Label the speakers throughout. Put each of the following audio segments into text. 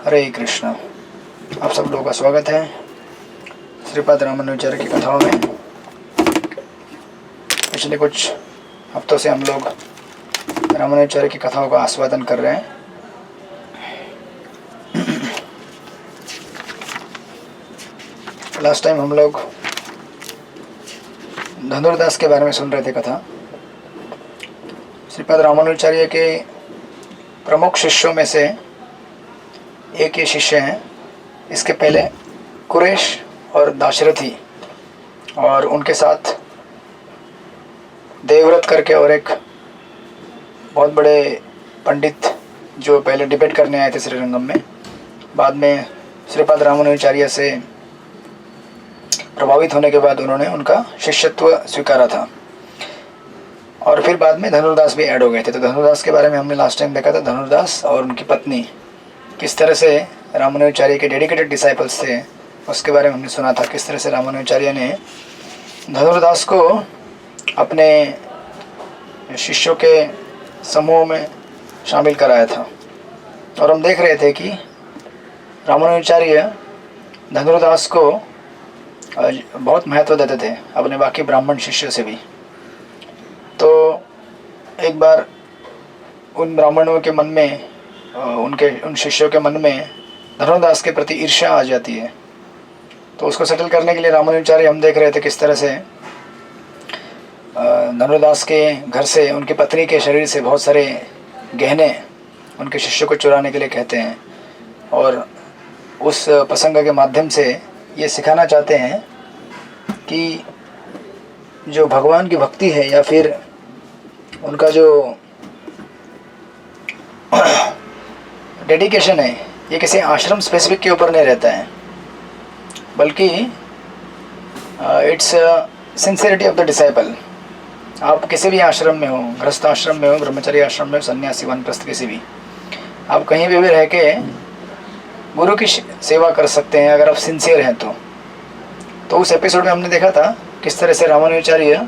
Speaker 1: हरे कृष्ण। आप सब लोगों का स्वागत है श्रीपाद रामानुजाचार्य की कथाओं में। पिछले कुछ हफ्तों से हम लोग रामानुजाचार्य की कथाओं का आस्वादन कर रहे हैं। लास्ट टाइम हम लोग धनुर्दास के बारे में सुन रहे थे कथा। श्रीपाद रामानुजाचार्य के प्रमुख शिष्यों में से एक ये शिष्य हैं। इसके पहले कुरेश और दाशरथी और उनके साथ देवव्रत करके और एक बहुत बड़े पंडित जो पहले डिबेट करने आए थे श्रीरंगम में, बाद में श्रीपाद रामानुजाचार्य से प्रभावित होने के बाद उन्होंने उनका शिष्यत्व स्वीकारा था। और फिर बाद में धनुर्दास भी ऐड हो गए थे। तो धनुर्दास के बारे में हमने लास्ट टाइम देखा था। धनुर्दास और उनकी पत्नी किस तरह से रामानुजाचार्य के डेडिकेटेड डिसाइपल्स थे, उसके बारे में हमने सुना था। किस तरह से रामानुजाचार्य ने धनुर्दास को अपने शिष्यों के समूह में शामिल कराया था। और हम देख रहे थे कि रामानुजाचार्य धनुर्दास को बहुत महत्व देते थे अपने बाकी ब्राह्मण शिष्यों से भी। तो एक बार उन ब्राह्मणों के मन में, उन शिष्यों के मन में धनुर्दास के प्रति ईर्ष्या आ जाती है। तो उसको सेटल करने के लिए रामानुजाचार्य, हम देख रहे थे किस तरह से धनुर्दास के घर से, उनकी पत्नी के शरीर से बहुत सारे गहने उनके शिष्यों को चुराने के लिए कहते हैं। और उस प्रसंग के माध्यम से ये सिखाना चाहते हैं कि जो भगवान की भक्ति है या फिर उनका जो डेडिकेशन है, ये किसी आश्रम स्पेसिफिक के ऊपर नहीं रहता है, बल्कि it's sincerity of the disciple. आप किसी भी आश्रम में हो, गृहस्थ आश्रम में हो, ब्रह्मचर्य आश्रम में हो, सन्यासी, वानप्रस्थ, किसी भी, आप कहीं भी रह के गुरु की सेवा कर सकते हैं अगर आप सिंसियर हैं तो उस एपिसोड में हमने देखा था किस तरह से रामानुजाचार्य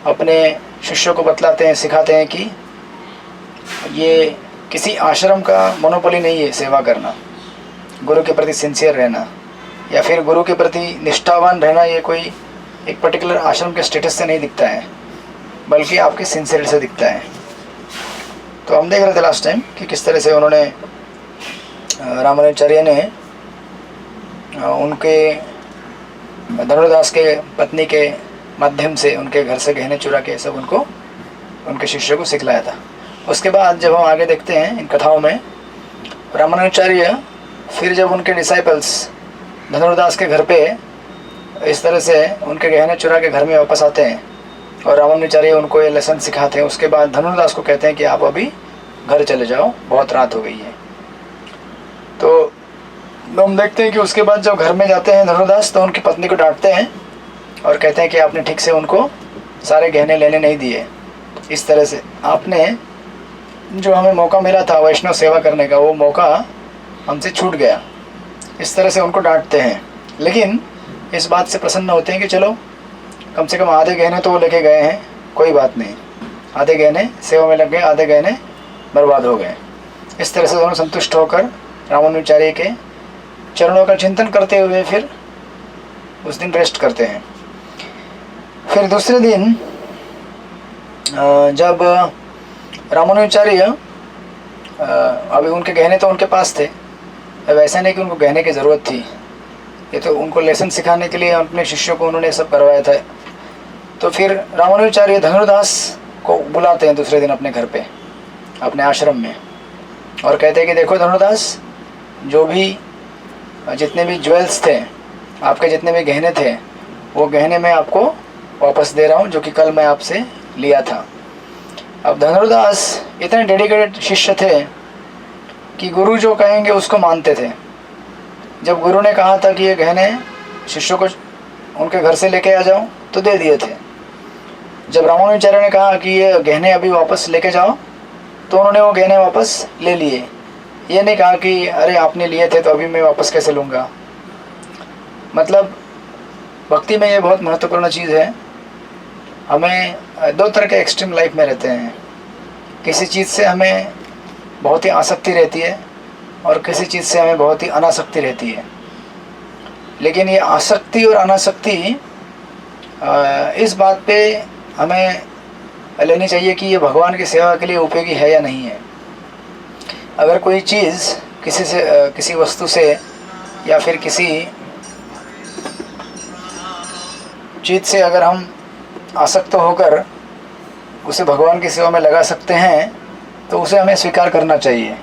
Speaker 1: अपने शिष्यों को बतलाते हैं, सिखाते हैं कि ये किसी आश्रम का मोनोपोली नहीं है सेवा करना, गुरु के प्रति सिंसियर रहना या फिर गुरु के प्रति निष्ठावान रहना। ये कोई एक पर्टिकुलर आश्रम के स्टेटस से नहीं दिखता है, बल्कि आपके सिंसियर से दिखता है। तो हम देख रहे थे लास्ट टाइम कि किस तरह से उन्होंने, रामानुजाचार्य ने उनके धनुर्दास के पत्नी के माध्यम से उनके घर से गहने चुरा के सब उनको, उनके शिष्यों को सिखलाया था। उसके बाद जब हम आगे देखते हैं इन कथाओं में, रामानुजाचार्य फिर जब उनके डिसाइपल्स धनुर्दास के घर पे इस तरह से उनके गहने चुरा के घर में वापस आते हैं और रामानुजाचार्य उनको ये लेसन सिखाते हैं, उसके बाद धनुर्दास को कहते हैं कि आप अभी घर चले जाओ, बहुत रात हो गई है। तो हम देखते हैं कि उसके बाद जब घर में जाते हैं धनुर्दास, तो उनकी पत्नी को डांटते हैं और कहते हैं कि आपने ठीक से उनको सारे गहने लेने नहीं दिए। इस तरह से आपने जो हमें मौका मिला था वैष्णव सेवा करने का, वो मौका हमसे छूट गया। इस तरह से उनको डांटते हैं, लेकिन इस बात से प्रसन्न होते हैं कि चलो कम से कम आधे गहने तो वो लेके गए हैं, कोई बात नहीं, आधे गहने सेवा में लग गए, आधे गहने बर्बाद हो गए। इस तरह से दोनों संतुष्ट होकर रामानुजाचार्य के चरणों का चिंतन करते हुए फिर उस दिन रेस्ट करते हैं। फिर दूसरे दिन जब रामानुजाचार्य, अभी उनके गहने तो उनके पास थे, अब ऐसा नहीं कि उनको गहने की ज़रूरत थी, ये तो उनको लेसन सिखाने के लिए अपने शिष्यों को उन्होंने सब करवाया था। तो फिर रामानुजाचार्य धनुर्दास को बुलाते हैं दूसरे दिन अपने घर पे, अपने आश्रम में, और कहते हैं कि देखो धनुर्दास, जो भी जितने भी ज्वेल्स थे, आपके जितने भी गहने थे, वो गहने मैं आपको वापस दे रहा हूँ जो कि कल मैं आपसे लिया था। अब धनुर्दास इतने डेडिकेटेड शिष्य थे कि गुरु जो कहेंगे उसको मानते थे। जब गुरु ने कहा था कि ये गहने शिष्यों को उनके घर से लेके आ जाओ, तो दे दिए थे। जब रामानुजाचार्य ने कहा कि ये गहने अभी वापस लेके जाओ, तो उन्होंने वो गहने वापस ले लिए। ये नहीं कहा कि अरे आपने लिए थे तो अभी मैं वापस कैसे लूँगा। मतलब भक्ति में ये बहुत महत्वपूर्ण चीज़ है। हमें दो तरह के एक्सट्रीम लाइफ में रहते हैं। किसी चीज़ से हमें बहुत ही आसक्ति रहती है और किसी चीज़ से हमें बहुत ही अनासक्ति रहती है। लेकिन ये आसक्ति और अनासक्ति इस बात पे हमें लेनी चाहिए कि ये भगवान की सेवा के लिए उपयोगी है या नहीं है। अगर कोई चीज़ किसी वस्तु से या फिर किसी चीज़ से अगर हम आसक्त होकर उसे भगवान की सेवा में लगा सकते हैं तो उसे हमें स्वीकार करना चाहिए।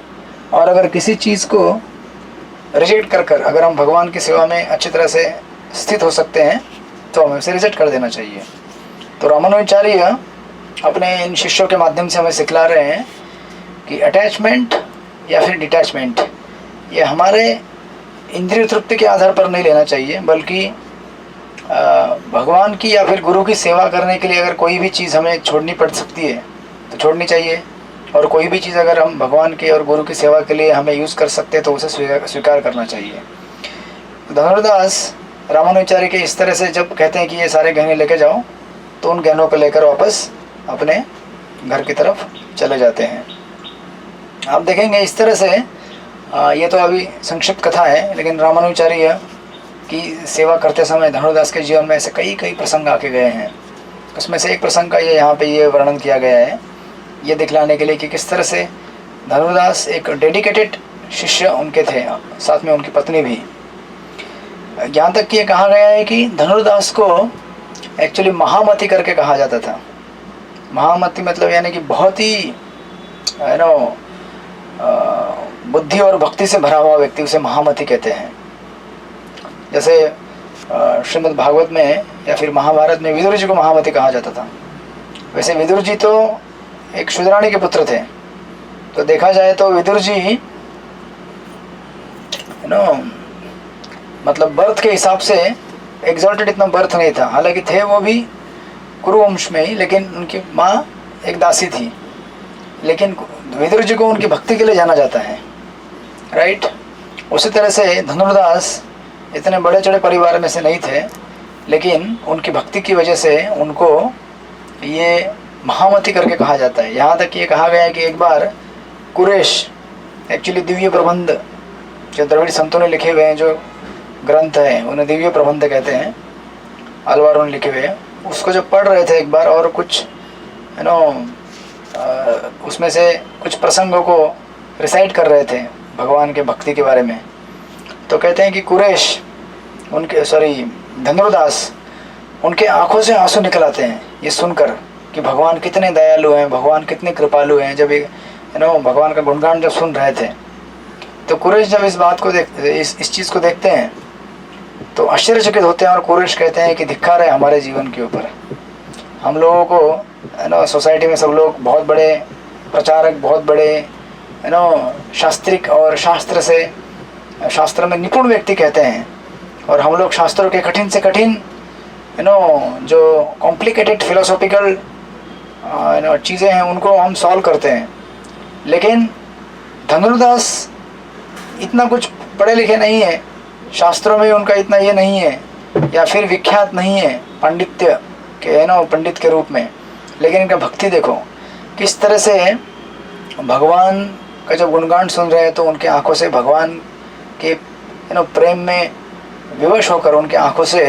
Speaker 1: और अगर किसी चीज़ को रिजेक्ट कर अगर हम भगवान की सेवा में अच्छी तरह से स्थित हो सकते हैं तो हमें उसे रिजेक्ट कर देना चाहिए। तो रामानुजाचार्य अपने इन शिष्यों के माध्यम से हमें सिखला रहे हैं कि अटैचमेंट या फिर डिटैचमेंट ये हमारे इंद्रिय तृप्ति के आधार पर नहीं लेना चाहिए, बल्कि भगवान की या फिर गुरु की सेवा करने के लिए अगर कोई भी चीज़ हमें छोड़नी पड़ सकती है तो छोड़नी चाहिए, और कोई भी चीज़ अगर हम भगवान के और गुरु की सेवा के लिए हमें यूज़ कर सकते हैं तो उसे स्वीकार करना चाहिए। धनुर्दास रामानुजाचार्य के इस तरह से जब कहते हैं कि ये सारे गहने लेके जाओ, तो उन गहनों को लेकर वापस अपने घर की तरफ चले जाते हैं। आप देखेंगे इस तरह से ये तो अभी संक्षिप्त कथा है, लेकिन रामानुजाचार्य की सेवा करते समय धनुर्दास के जीवन में ऐसे कई प्रसंग आके गए हैं। उसमें से एक प्रसंग का ये यहाँ पे ये वर्णन किया गया है, ये दिखलाने के लिए कि किस तरह से धनुर्दास एक डेडिकेटेड शिष्य उनके थे, साथ में उनकी पत्नी भी। यहाँ तक कि ये कहा गया है कि धनुर्दास को एक्चुअली महामति करके कहा जाता था। महामति मतलब यानी कि बहुत ही बुद्धि और भक्ति से भरा हुआ व्यक्ति, उसे महामति कहते हैं। जैसे श्रीमद् भागवत में या फिर महाभारत में विदुर जी को महामति कहा जाता था, वैसे विदुर जी तो एक शूद्राणी के पुत्र थे। तो देखा जाए तो विदुर जी मतलब बर्थ के हिसाब से एग्जॉल्टेड इतना बर्थ नहीं था, हालांकि थे वो भी कुरुवंश में ही, लेकिन उनकी माँ एक दासी थी। लेकिन विदुर जी को उनकी भक्ति के लिए जाना जाता है, राइट। उसी तरह से धनुर्दास इतने बड़े चढ़े परिवार में से नहीं थे, लेकिन उनकी भक्ति की वजह से उनको ये महामति करके कहा जाता है। यहाँ तक ये कहा गया है कि एक बार कुरेश, एक्चुअली दिव्य प्रबंध जो द्रविड़ संतों ने लिखे हुए हैं, जो ग्रंथ है उन्हें दिव्य प्रबंध कहते हैं, अलवारों ने लिखे हुए हैं, उसको जब पढ़ रहे थे एक बार और कुछ उसमें से कुछ प्रसंगों को रिसाइट कर रहे थे भगवान के भक्ति के बारे में, तो कहते हैं कि कुरेश धनुर्दास उनके आंखों से आंसू निकल आते हैं ये सुनकर कि भगवान कितने दयालु हैं, भगवान कितने कृपालु हैं। जब भगवान का गुणगान जब सुन रहे थे तो कुरेश जब इस बात को इस चीज़ को देखते हैं तो आश्चर्यचकित होते हैं, और कुरेश कहते हैं कि धिक्कार है हमारे जीवन के ऊपर। हम लोगों को सोसाइटी में सब लोग बहुत बड़े प्रचारक, बहुत बड़े शास्त्रिक और शास्त्र में निपुण व्यक्ति कहते हैं, और हम लोग शास्त्रों के कठिन से कठिन जो कॉम्प्लिकेटेड फिलोसॉफिकल चीज़ें हैं उनको हम सॉल्व करते हैं। लेकिन धनुर्दास इतना कुछ पढ़े लिखे नहीं है, शास्त्रों में उनका इतना ये नहीं है, या फिर विख्यात नहीं है पांडित्य के पंडित के रूप में, लेकिन इनका भक्ति देखो किस तरह से भगवान का जब गुणगान सुन रहे हैं तो उनके आंखों से भगवान के प्रेम में विवश होकर उनके आंखों से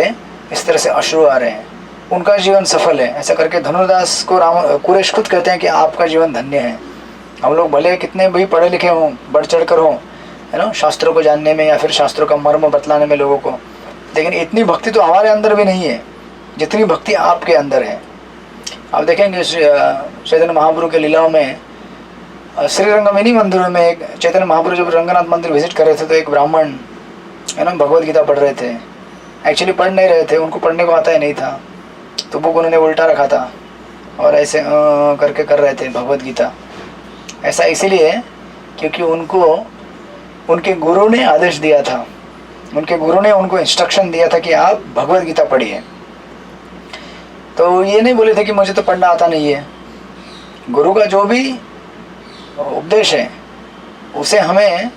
Speaker 1: इस तरह से अश्रु आ रहे हैं। उनका जीवन सफल है, ऐसा करके धनुर्दास को कुरेश खुद कहते हैं कि आपका जीवन धन्य है। हम लोग भले कितने भी पढ़े लिखे हों, बढ़ चढ़ कर हों शास्त्रों को जानने में या फिर शास्त्रों का मर्म बतलाने में लोगों को, लेकिन इतनी भक्ति तो हमारे अंदर भी नहीं है जितनी भक्ति आपके अंदर है। आप देखेंगे चैतन्य महाप्रभु के लीलाओं में श्री रंगमिनी मंदिर में एक चैतन्य महाप्रभु जब रंगनाथ मंदिर विजिट कर रहे थे तो एक ब्राह्मण भगवद गीता पढ़ रहे थे। एक्चुअली पढ़ नहीं रहे थे, उनको पढ़ने को आता ही नहीं था, तो बुक उन्होंने उल्टा रखा था और ऐसे करके कर रहे थे भगवद गीता। ऐसा इसीलिए क्योंकि उनको उनके गुरु ने आदेश दिया था, उनके गुरु ने उनको इंस्ट्रक्शन दिया था कि आप भगवद गीता पढ़िए। तो ये नहीं बोले थे कि मुझे तो पढ़ना आता नहीं है। गुरु का जो भी उपदेश है उसे हमें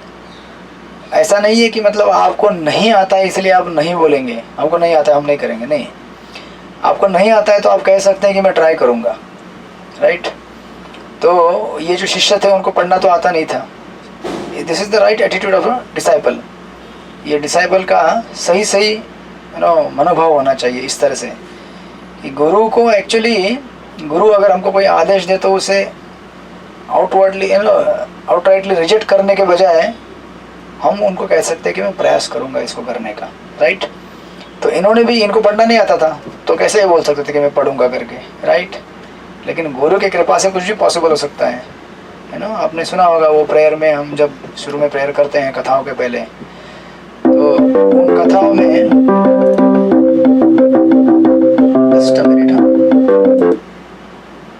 Speaker 1: ऐसा नहीं है कि मतलब आपको नहीं आता है इसलिए आप नहीं बोलेंगे, हमको नहीं आता है हम नहीं करेंगे, नहीं। आपको नहीं आता है तो आप कह सकते हैं कि मैं ट्राई करूँगा, राइट। तो ये जो शिष्य थे उनको पढ़ना तो आता नहीं था, this is the right attitude of a disciple. ये डिसाइपल का सही सही मनोभाव होना चाहिए इस तरह से कि गुरु को एक्चुअली, गुरु अगर हमको कोई आदेश दे तो उसे आउटवर्डली आउटराइटली रिजेक्ट करने के बजाय हम उनको कह सकते हैं कि मैं प्रयास करूंगा इसको करने का, राइट। तो इन्होंने भी, इनको पढ़ना नहीं आता था तो कैसे बोल सकते थे कि मैं पढ़ूंगा करके, राइट। लेकिन गुरु की कृपा से कुछ भी पॉसिबल हो सकता है ना। आपने सुना होगा वो प्रेयर में, हम जब शुरू में प्रेयर करते हैं कथाओं के पहले, तो उन कथाओं में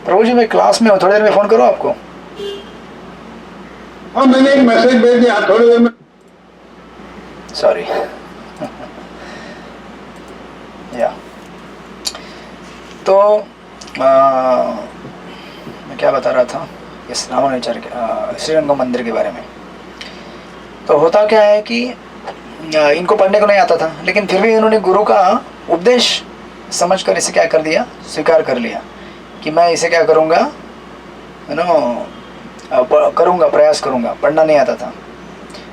Speaker 1: प्रभु जी मैं क्लास में हूँ, थोड़ी देर में फ़ोन करूँ आपको?
Speaker 2: हाँ, मैंने एक मैसेज भेज दिया, थोड़ी देर में।
Speaker 1: सॉरी या तो मैं क्या बता रहा था इस रामानुजर के श्रीरंगम मंदिर के बारे में। तो होता क्या है कि इनको पढ़ने को नहीं आता था, लेकिन फिर भी इन्होंने गुरु का उपदेश समझकर इसे क्या कर दिया, स्वीकार कर लिया कि मैं इसे क्या करूँगा, करूँगा, प्रयास करूँगा। पढ़ना नहीं आता था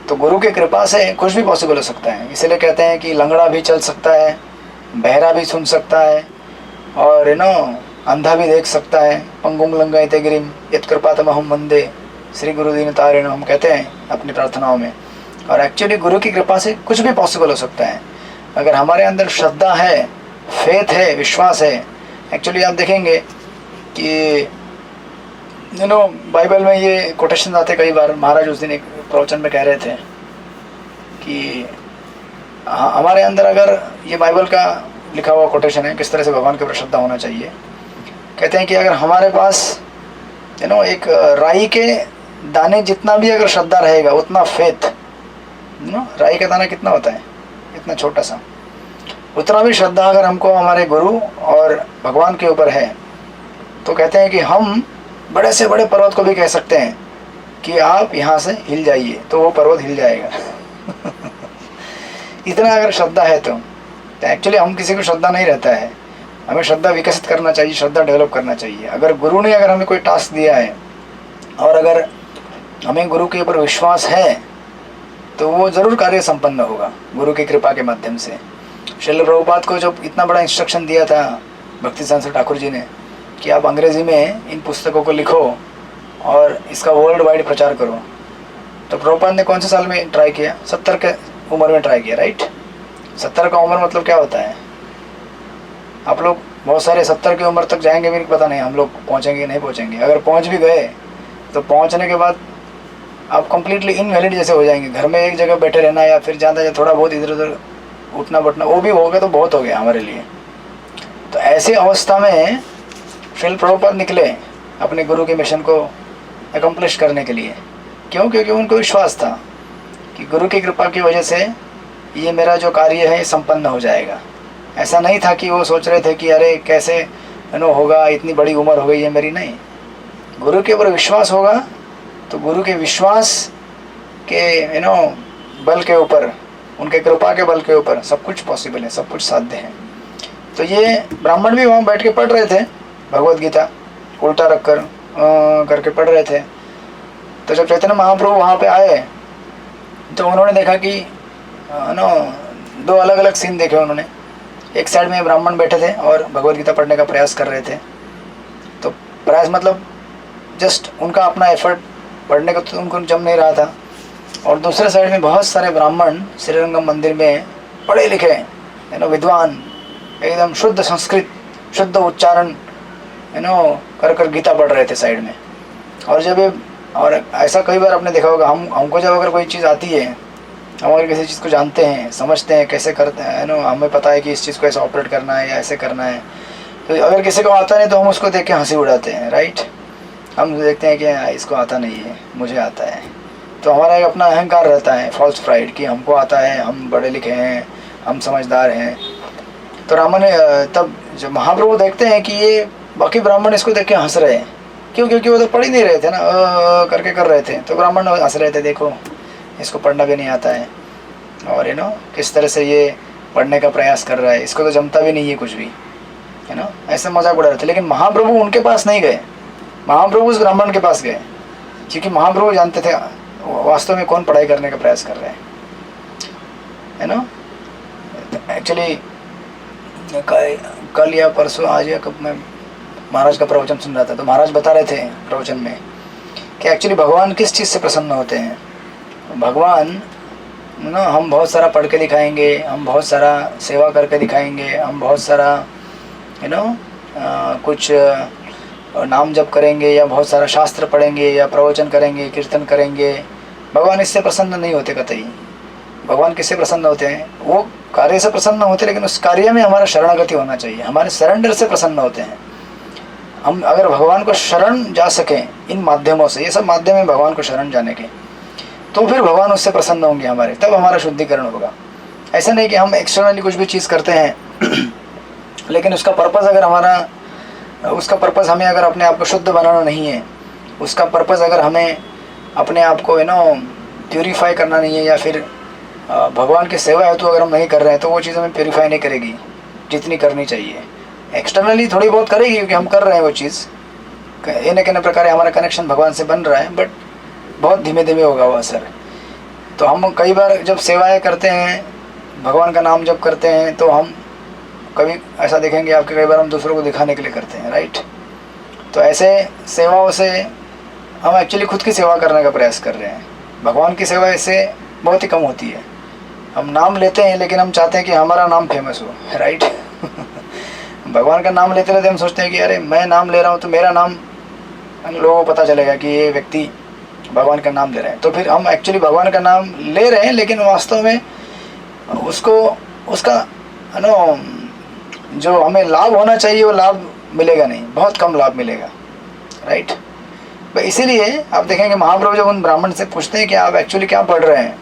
Speaker 1: तो गुरु की कृपा से कुछ भी पॉसिबल हो सकता है। इसलिए कहते हैं कि लंगड़ा भी चल सकता है, बहरा भी सुन सकता है, और अंधा भी देख सकता है। पंगुम लंघयते गिरिम यत्कृपातमहं वंदे श्री गुरुदीन तारिणं, हम कहते हैं अपनी प्रार्थनाओं में। और एक्चुअली गुरु की कृपा से कुछ भी पॉसिबल हो सकता है अगर हमारे अंदर श्रद्धा है, फेथ है, विश्वास है। एक्चुअली आप देखेंगे कि बाइबल में ये कोटेशन आते कई बार। महाराज उस दिन एक प्रवचन में कह रहे थे कि हमारे अंदर, अगर ये बाइबल का लिखा हुआ कोटेशन है किस तरह से भगवान के ऊपर श्रद्धा होना चाहिए। कहते हैं कि अगर हमारे पास एक राई के दाने जितना भी अगर श्रद्धा रहेगा, उतना फेथ, राई का दाना कितना होता है, इतना छोटा सा, उतना भी श्रद्धा अगर हमको हमारे गुरु और भगवान के ऊपर है, तो कहते हैं कि हम बड़े से बड़े पर्वत को भी कह सकते हैं कि आप यहाँ से हिल जाइए, तो वो पर्वत हिल जाएगा। इतना अगर श्रद्धा है तो एक्चुअली हम किसी को श्रद्धा नहीं रहता है। हमें श्रद्धा विकसित करना चाहिए, श्रद्धा डेवलप करना चाहिए। अगर गुरु ने अगर हमें कोई टास्क दिया है और अगर हमें गुरु के ऊपर विश्वास है तो वो ज़रूर कार्य संपन्न होगा गुरु की कृपा के माध्यम से। श्रील प्रभुपाद को जब इतना बड़ा इंस्ट्रक्शन दिया था भक्ति सांसद ठाकुर जी ने कि आप अंग्रेज़ी में इन पुस्तकों को लिखो और इसका वर्ल्ड वाइड प्रचार करो, तो प्रभुपाद ने कौन से साल में ट्राई किया? 70 के उम्र में ट्राई किया, राइट। 70 का उम्र मतलब क्या होता है? आप लोग बहुत सारे 70 की उम्र तक जाएंगे भी पता नहीं हम लोग पहुँचेंगे नहीं पहुँचेंगे। अगर पहुँच भी गए तो पहुँचने के बाद आप कम्प्लीटली इनवैलिड जैसे हो जाएंगे। घर में एक जगह बैठे रहना या फिर ज़्यादा थोड़ा बहुत इधर उधर उठना बैठना, वो भी हो गया तो बहुत हो गया हमारे लिए। तो ऐसी अवस्था में श्रील प्रभुपाद निकले अपने गुरु के मिशन को एकम्प्लिश करने के लिए। क्यों? क्योंकि उनको विश्वास था कि गुरु की कृपा की वजह से ये मेरा जो कार्य है संपन्न हो जाएगा। ऐसा नहीं था कि वो सोच रहे थे कि अरे कैसे होगा, इतनी बड़ी उम्र हो गई है मेरी। नहीं, गुरु के ऊपर विश्वास होगा तो गुरु के विश्वास के बल के ऊपर, उनके कृपा के बल के ऊपर सब कुछ पॉसिबल है, सब कुछ साध्य है। तो ये ब्राह्मण भी वहाँ बैठ के पढ़ रहे थे भगवद गीता, उल्टा रख कर करके पढ़ रहे थे। तो जब चैतन्य महाप्रभु वहाँ पे आए तो उन्होंने देखा कि दो अलग अलग सीन देखे उन्होंने। एक साइड में ब्राह्मण बैठे थे और भगवद गीता पढ़ने का प्रयास कर रहे थे। तो प्रयास मतलब जस्ट उनका अपना एफर्ट पढ़ने का तो उनको जम नहीं रहा था। और दूसरे साइड में बहुत सारे ब्राह्मण श्रीरंगम मंदिर में पढ़े लिखे विद्वान, एकदम शुद्ध संस्कृत, शुद्ध उच्चारण कर कर गीता पढ़ रहे थे साइड में। और ऐसा कई बार आपने देखा होगा, हमको जब अगर कोई चीज़ आती है, हम अगर किसी चीज़ को जानते हैं, समझते हैं कैसे करते हैं, हमें पता है कि इस चीज़ को ऐसे ऑपरेट करना है या ऐसे करना है, तो अगर किसी को आता नहीं तो हम उसको देख के हंसी उड़ाते हैं, राइट। हम देखते हैं कि इसको आता नहीं है, मुझे आता है। तो हमारा एक अपना अहंकार रहता है, फॉल्स प्राइड, कि हमको आता है, हम पढ़े लिखे हैं, हम समझदार हैं। तो रामा ने तब जब महाप्रभु देखते हैं कि ये बाकी ब्राह्मण इसको देख के हंस रहे हैं, क्यों? क्योंकि वो तो पढ़ ही नहीं रहे थे ना, करके कर रहे थे। तो ब्राह्मण हंस रहे थे, देखो इसको पढ़ना भी नहीं आता है और किस तरह से ये पढ़ने का प्रयास कर रहा है, इसको तो जमता भी नहीं है कुछ भी, ऐसे मजाक उड़ा रहे थे। लेकिन महाप्रभु उनके पास नहीं गए, महाप्रभु उस ब्राह्मण के पास गए, क्योंकि महाप्रभु जानते थे वास्तव में कौन पढ़ाई करने का प्रयास कर रहे हैं, है ना। एक्चुअली कल या परसों, आज या कब, मैं महाराज का प्रवचन सुन रहा था, तो महाराज बता रहे थे प्रवचन में कि एक्चुअली भगवान किस चीज़ से प्रसन्न होते हैं। भगवान ना, हम बहुत सारा पढ़ के दिखाएंगे, हम बहुत सारा सेवा करके दिखाएंगे, हम बहुत सारा कुछ नाम जप करेंगे या बहुत सारा शास्त्र पढ़ेंगे या प्रवचन करेंगे, कीर्तन करेंगे, भगवान इससे प्रसन्न नहीं होते कतई। भगवान किससे प्रसन्न होते हैं? वो कार्य से प्रसन्न होते हैं, लेकिन उस कार्य में हमारा शरणागति होना चाहिए, हमारे सरेंडर से प्रसन्न होते हैं। हम अगर भगवान को शरण जा सकें इन माध्यमों से, ये सब माध्यम है भगवान को शरण जाने के, तो फिर भगवान उससे प्रसन्न होंगे हमारे, तब हमारा शुद्धिकरण होगा। ऐसा नहीं कि हम एक्सटर्नली कुछ भी चीज़ करते हैं लेकिन उसका पर्पज़ अगर हमें अगर अपने आप को शुद्ध बनाना नहीं है, उसका पर्पज़ अगर हमें अपने आप को प्यूरीफाई करना नहीं है, या फिर भगवान की सेवा है तो अगर हम नहीं कर रहे हैं, तो वो चीज़ हमें प्यूरीफाई नहीं करेगी जितनी करनी चाहिए। एक्सटर्नली थोड़ी बहुत करेगी क्योंकि हम कर रहे हैं वो चीज़, न कहने प्रकार हमारा कनेक्शन भगवान से बन रहा है, बट बहुत धीमे धीमे होगा वो असर। तो हम कई बार जब सेवाएं करते हैं, भगवान का नाम जप करते हैं, तो हम कभी ऐसा देखेंगे आपके, कई बार हम दूसरों को दिखाने के लिए करते हैं, राइट। तो ऐसे सेवाओं से हम एक्चुअली खुद की सेवा करने का प्रयास कर रहे हैं। भगवान की सेवा इससे बहुत ही कम होती है। हम नाम लेते हैं लेकिन हम चाहते हैं कि हमारा नाम फेमस हो, राइट। भगवान का नाम लेते रहते हम सोचते हैं कि अरे मैं नाम ले रहा हूँ तो मेरा नाम लोगों को पता चलेगा कि ये व्यक्ति भगवान का नाम ले रहे हैं। तो फिर हम एक्चुअली भगवान का नाम ले रहे हैं, लेकिन वास्तव में उसका जो हमें लाभ होना चाहिए वो लाभ मिलेगा नहीं, बहुत कम लाभ मिलेगा, राइट। तो इसीलिए आप देखेंगे महाप्रभु जब उन ब्राह्मण से पूछते हैं कि आप एक्चुअली क्या पढ़ रहे हैं,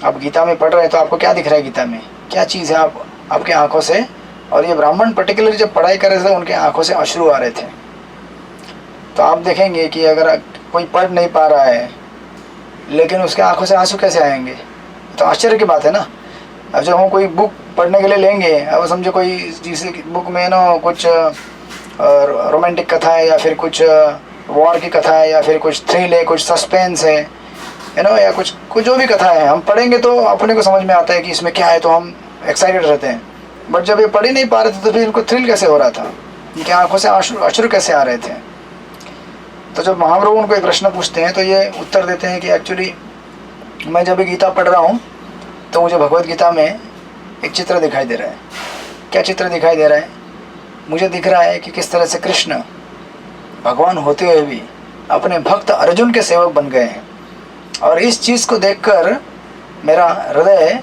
Speaker 1: आप गीता में पढ़ रहे हैं तो आपको क्या दिख रहा है, गीता में क्या चीज़ है आपके आंखों से। और ये ब्राह्मण पर्टिकुलरली जब पढ़ाई कर रहे थे उनके आंखों से अश्रु आ रहे थे। तो आप देखेंगे कि अगर कोई पढ़ नहीं पा रहा है लेकिन उसके आंखों से आंसू कैसे आएंगे, तो आश्चर्य की बात है ना। अब जब हम कोई बुक पढ़ने के लिए लेंगे, अब समझो कोई जिस बुक में कुछ रोमांटिक कथा है, या फिर कुछ वॉर की कथा है, या फिर कुछ थ्रिल है, कुछ सस्पेंस है, या कुछ जो भी कथा है, हम पढ़ेंगे तो अपने को समझ में आता है कि इसमें क्या है, तो हम एक्साइटेड रहते हैं। बट जब ये पढ़ ही नहीं पा रहे थे तो फिर इनको थ्रिल कैसे हो रहा था, इनकी आंखों से अश्रु कैसे आ रहे थे। तो जब महाप्रभु उनको एक प्रश्न पूछते हैं तो ये उत्तर देते हैं कि एक्चुअली मैं जब भी गीता पढ़ रहा हूँ तो मुझे भगवत गीता में एक चित्र दिखाई दे रहा है। क्या चित्र दिखाई दे रहा है? मुझे दिख रहा है कि किस तरह से कृष्ण भगवान होते हुए भी अपने भक्त अर्जुन के सेवक बन गए हैं। और इस चीज़ को देखकर मेरा हृदय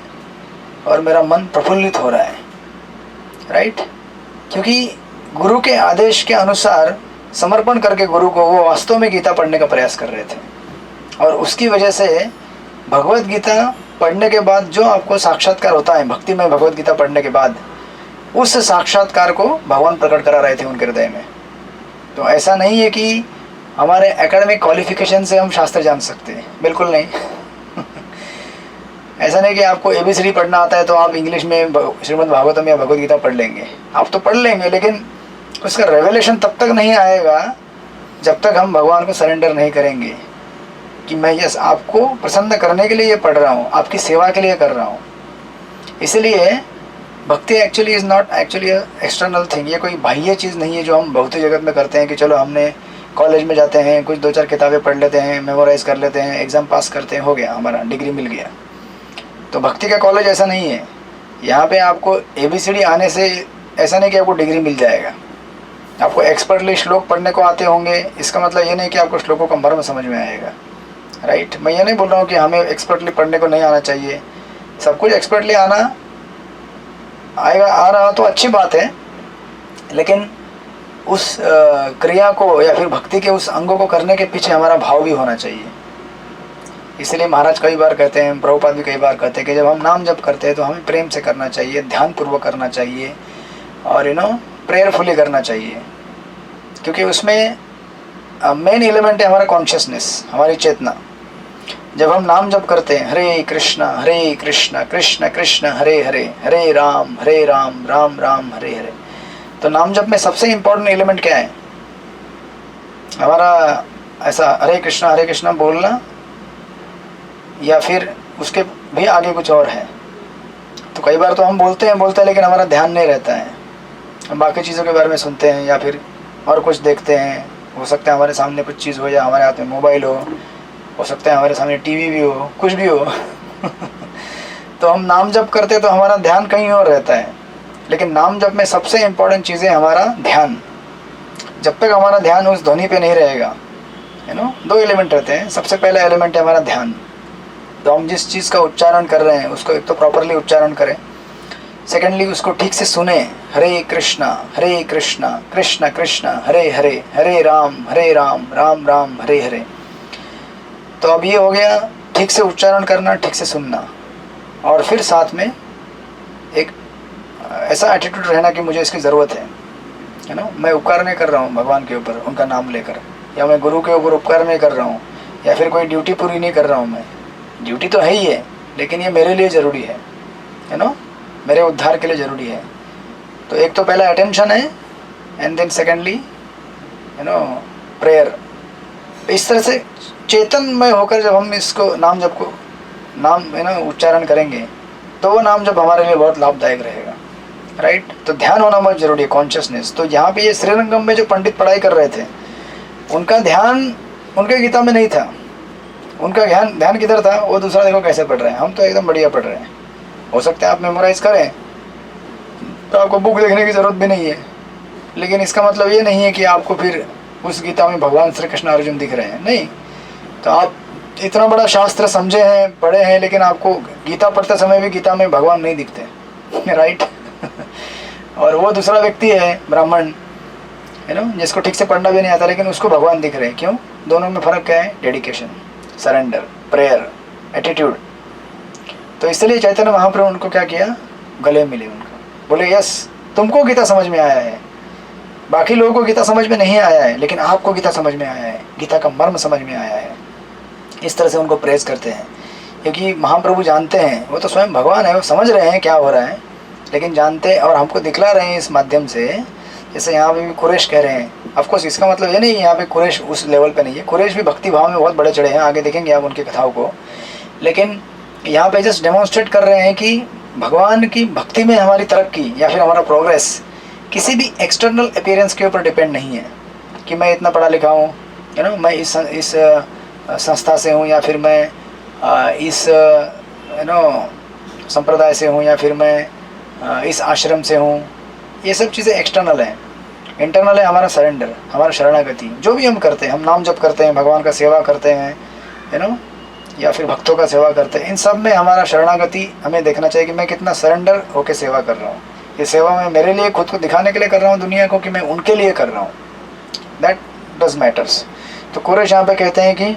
Speaker 1: और मेरा मन प्रफुल्लित हो रहा है, राइट। क्योंकि गुरु के आदेश के अनुसार समर्पण करके गुरु को वो वास्तव में गीता पढ़ने का प्रयास कर रहे थे। और उसकी वजह से भगवत गीता पढ़ने के बाद जो आपको साक्षात्कार होता है भक्ति में, भगवत गीता पढ़ने के बाद उस साक्षात्कार को भगवान प्रकट करा रहे थे उनके हृदय में। तो ऐसा नहीं है कि हमारे एकेडमिक क्वालिफिकेशन से हम शास्त्र जान सकते हैं, बिल्कुल नहीं। ऐसा नहीं कि आपको ABCD पढ़ना आता है तो आप इंग्लिश में श्रीमद् भागवतम या भगवत गीता पढ़ लेंगे। आप तो पढ़ लेंगे, लेकिन उसका रेवलेशन तब तक नहीं आएगा जब तक हम भगवान को सरेंडर नहीं करेंगे कि मैं यस आपको प्रसन्न करने के लिए ये पढ़ रहा हूँ, आपकी सेवा के लिए कर रहा हूँ। इसलिए भक्ति actually is not actually external thing. ये कोई बाह्य चीज़ नहीं है जो हम भौतिक जगत में करते हैं कि चलो हमने कॉलेज में जाते हैं, कुछ 2-4 किताबें पढ़ लेते हैं, मेमोराइज़ कर लेते हैं, एग्ज़ाम पास करते हैं, हो गया, हमारा डिग्री मिल गया। तो भक्ति का कॉलेज ऐसा नहीं है। यहाँ पे आपको ABCD आने से ऐसा नहीं कि आपको डिग्री मिल जाएगा। आपको एक्सपर्टली श्लोक पढ़ने को आते होंगे, इसका मतलब ये नहीं कि आपको श्लोकों का मर्म समझ में आएगा, राइट। मैं ये नहीं बोल रहा हूँ कि हमें एक्सपर्टली पढ़ने को नहीं आना चाहिए। सब कुछ एक्सपर्टली आ रहा तो अच्छी बात है, लेकिन उस क्रिया को या फिर भक्ति के उस अंगों को करने के पीछे हमारा भाव भी होना चाहिए। इसलिए महाराज कई बार कहते हैं, प्रभुपाद भी कई बार कहते हैं कि जब हम नाम जप करते हैं तो हमें प्रेम से करना चाहिए, ध्यानपूर्वक करना चाहिए और प्रेयरफुली करना चाहिए। क्योंकि उसमें मेन एलिमेंट है हमारा कॉन्शियसनेस, हमारी चेतना। जब हम नाम जप करते हैं हरे कृष्णा कृष्ण कृष्ण हरे हरे, हरे राम राम राम हरे हरे, तो नाम जप में सबसे इम्पोर्टेंट एलिमेंट क्या है हमारा? ऐसा हरे कृष्णा बोलना या फिर उसके भी आगे कुछ और है। तो कई बार तो हम बोलते हैं लेकिन हमारा ध्यान नहीं रहता है, हम बाकी चीज़ों के बारे में सुनते हैं या फिर और कुछ देखते हैं। हो सकता है हमारे सामने कुछ चीज़ हो या हमारे हाथ में मोबाइल हो सकता है हमारे सामने टीवी भी हो, कुछ भी हो तो हम नाम जप करते हैं तो हमारा ध्यान कहीं और रहता है। लेकिन नाम जप में सबसे इम्पोर्टेंट चीज़ है हमारा ध्यान। जब तक हमारा ध्यान उस ध्वनि पे नहीं रहेगा, दो एलिमेंट रहते हैं। सबसे पहला एलिमेंट है हमारा ध्यान। तो हम जिस चीज़ का उच्चारण कर रहे हैं उसको एक तो प्रॉपरली उच्चारण करें, सेकेंडली उसको ठीक से सुने। हरे कृष्णा कृष्ण कृष्ण हरे हरे, हरे राम राम राम हरे हरे। तो अब ये हो गया ठीक से उच्चारण करना, ठीक से सुनना, और फिर साथ में एक ऐसा एटीट्यूड रहना कि मुझे इसकी ज़रूरत है ना। मैं उपकार नहीं कर रहा हूँ भगवान के ऊपर उनका नाम लेकर, या मैं गुरु के ऊपर उपकार नहीं कर रहा हूँ, या फिर कोई ड्यूटी पूरी नहीं कर रहा हूँ। मैं ड्यूटी तो है ही है, लेकिन ये मेरे लिए ज़रूरी है ना, मेरे उद्धार के लिए ज़रूरी है। तो एक तो पहला अटेंशन है, एंड देन सेकेंडली प्रेयर। इस तरह से चेतनमय होकर जब हम इसको नाम जप को उच्चारण करेंगे तो वो नाम जप हमारे लिए बहुत लाभदायक रहेगा, राइट। तो ध्यान होना बहुत ज़रूरी है, कॉन्शियसनेस। तो यहाँ पे ये श्रीरंगम में जो पंडित पढ़ाई कर रहे थे उनका ध्यान उनके गीता में नहीं था। उनका ध्यान किधर था, वो दूसरा देखो कैसे पढ़ रहे हैं। हम तो एकदम बढ़िया पढ़ रहे हैं। हो सकता है आप मेमोराइज़ करें तो आपको बुक देखने की ज़रूरत भी नहीं है, लेकिन इसका मतलब ये नहीं है कि आपको फिर उस गीता में भगवान श्री कृष्ण अर्जुन दिख रहे हैं, नहीं। तो आप इतना बड़ा शास्त्र समझे हैं, पढ़े हैं, लेकिन आपको गीता पढ़ते समय भी गीता में भगवान नहीं दिखते, राइट और वो दूसरा व्यक्ति है ब्राह्मण, जिसको ठीक से पढ़ना भी नहीं आता, लेकिन उसको भगवान दिख रहे हैं। क्यों? दोनों में फ़र्क क्या है? Dedication, surrender, prayer, attitude. तो इसलिए चैतन्य महाप्रभु उनको क्या किया, गले मिले उनको, बोले यस तुमको गीता समझ में आया है, बाकी लोगों को गीता समझ में नहीं आया है, लेकिन आपको गीता समझ में आया है, गीता का मर्म समझ में आया है। इस तरह से उनको प्रेज करते हैं, क्योंकि महाप्रभु जानते हैं, वो तो स्वयं भगवान है, वो समझ रहे हैं क्या हो रहा है, लेकिन जानते हैं और हमको दिखला रहे हैं इस माध्यम से। जैसे यहाँ पे भी कुरैश कह रहे हैं, ऑफकोर्स इसका मतलब ये नहीं यहाँ पे कुरैश उस लेवल पे नहीं है, कुरैश भी भक्ति भाव में बहुत बड़े चढ़े हैं, आगे देखेंगे आप उनकी कथाओं को। लेकिन यहाँ पे जस्ट डेमोन्स्ट्रेट कर रहे हैं कि भगवान की भक्ति में हमारी तरक्की या फिर हमारा प्रोग्रेस किसी भी एक्सटर्नल अपीयरेंस के ऊपर डिपेंड नहीं है, कि मैं इतना पढ़ा लिखा हूँ, मैं इस संस्था से हूँ, या फिर मैं इस संप्रदाय से हूँ, या फिर मैं इस आश्रम से हूँ। ये सब चीज़ें एक्सटर्नल हैं। इंटरनल है हमारा सरेंडर, हमारा शरणागति। जो भी हम करते हैं, हम नाम जप करते हैं, भगवान का सेवा करते हैं, या फिर भक्तों का सेवा करते हैं, इन सब में हमारा शरणागति हमें देखना चाहिए कि मैं कितना सरेंडर होकर सेवा कर रहा हूँ। ये सेवा मैं मेरे लिए, खुद को दिखाने के लिए कर रहा हूँ दुनिया को, कि मैं उनके लिए कर रहा हूँ। That does matters. तो कुरैश यहाँ पे कहते हैं कि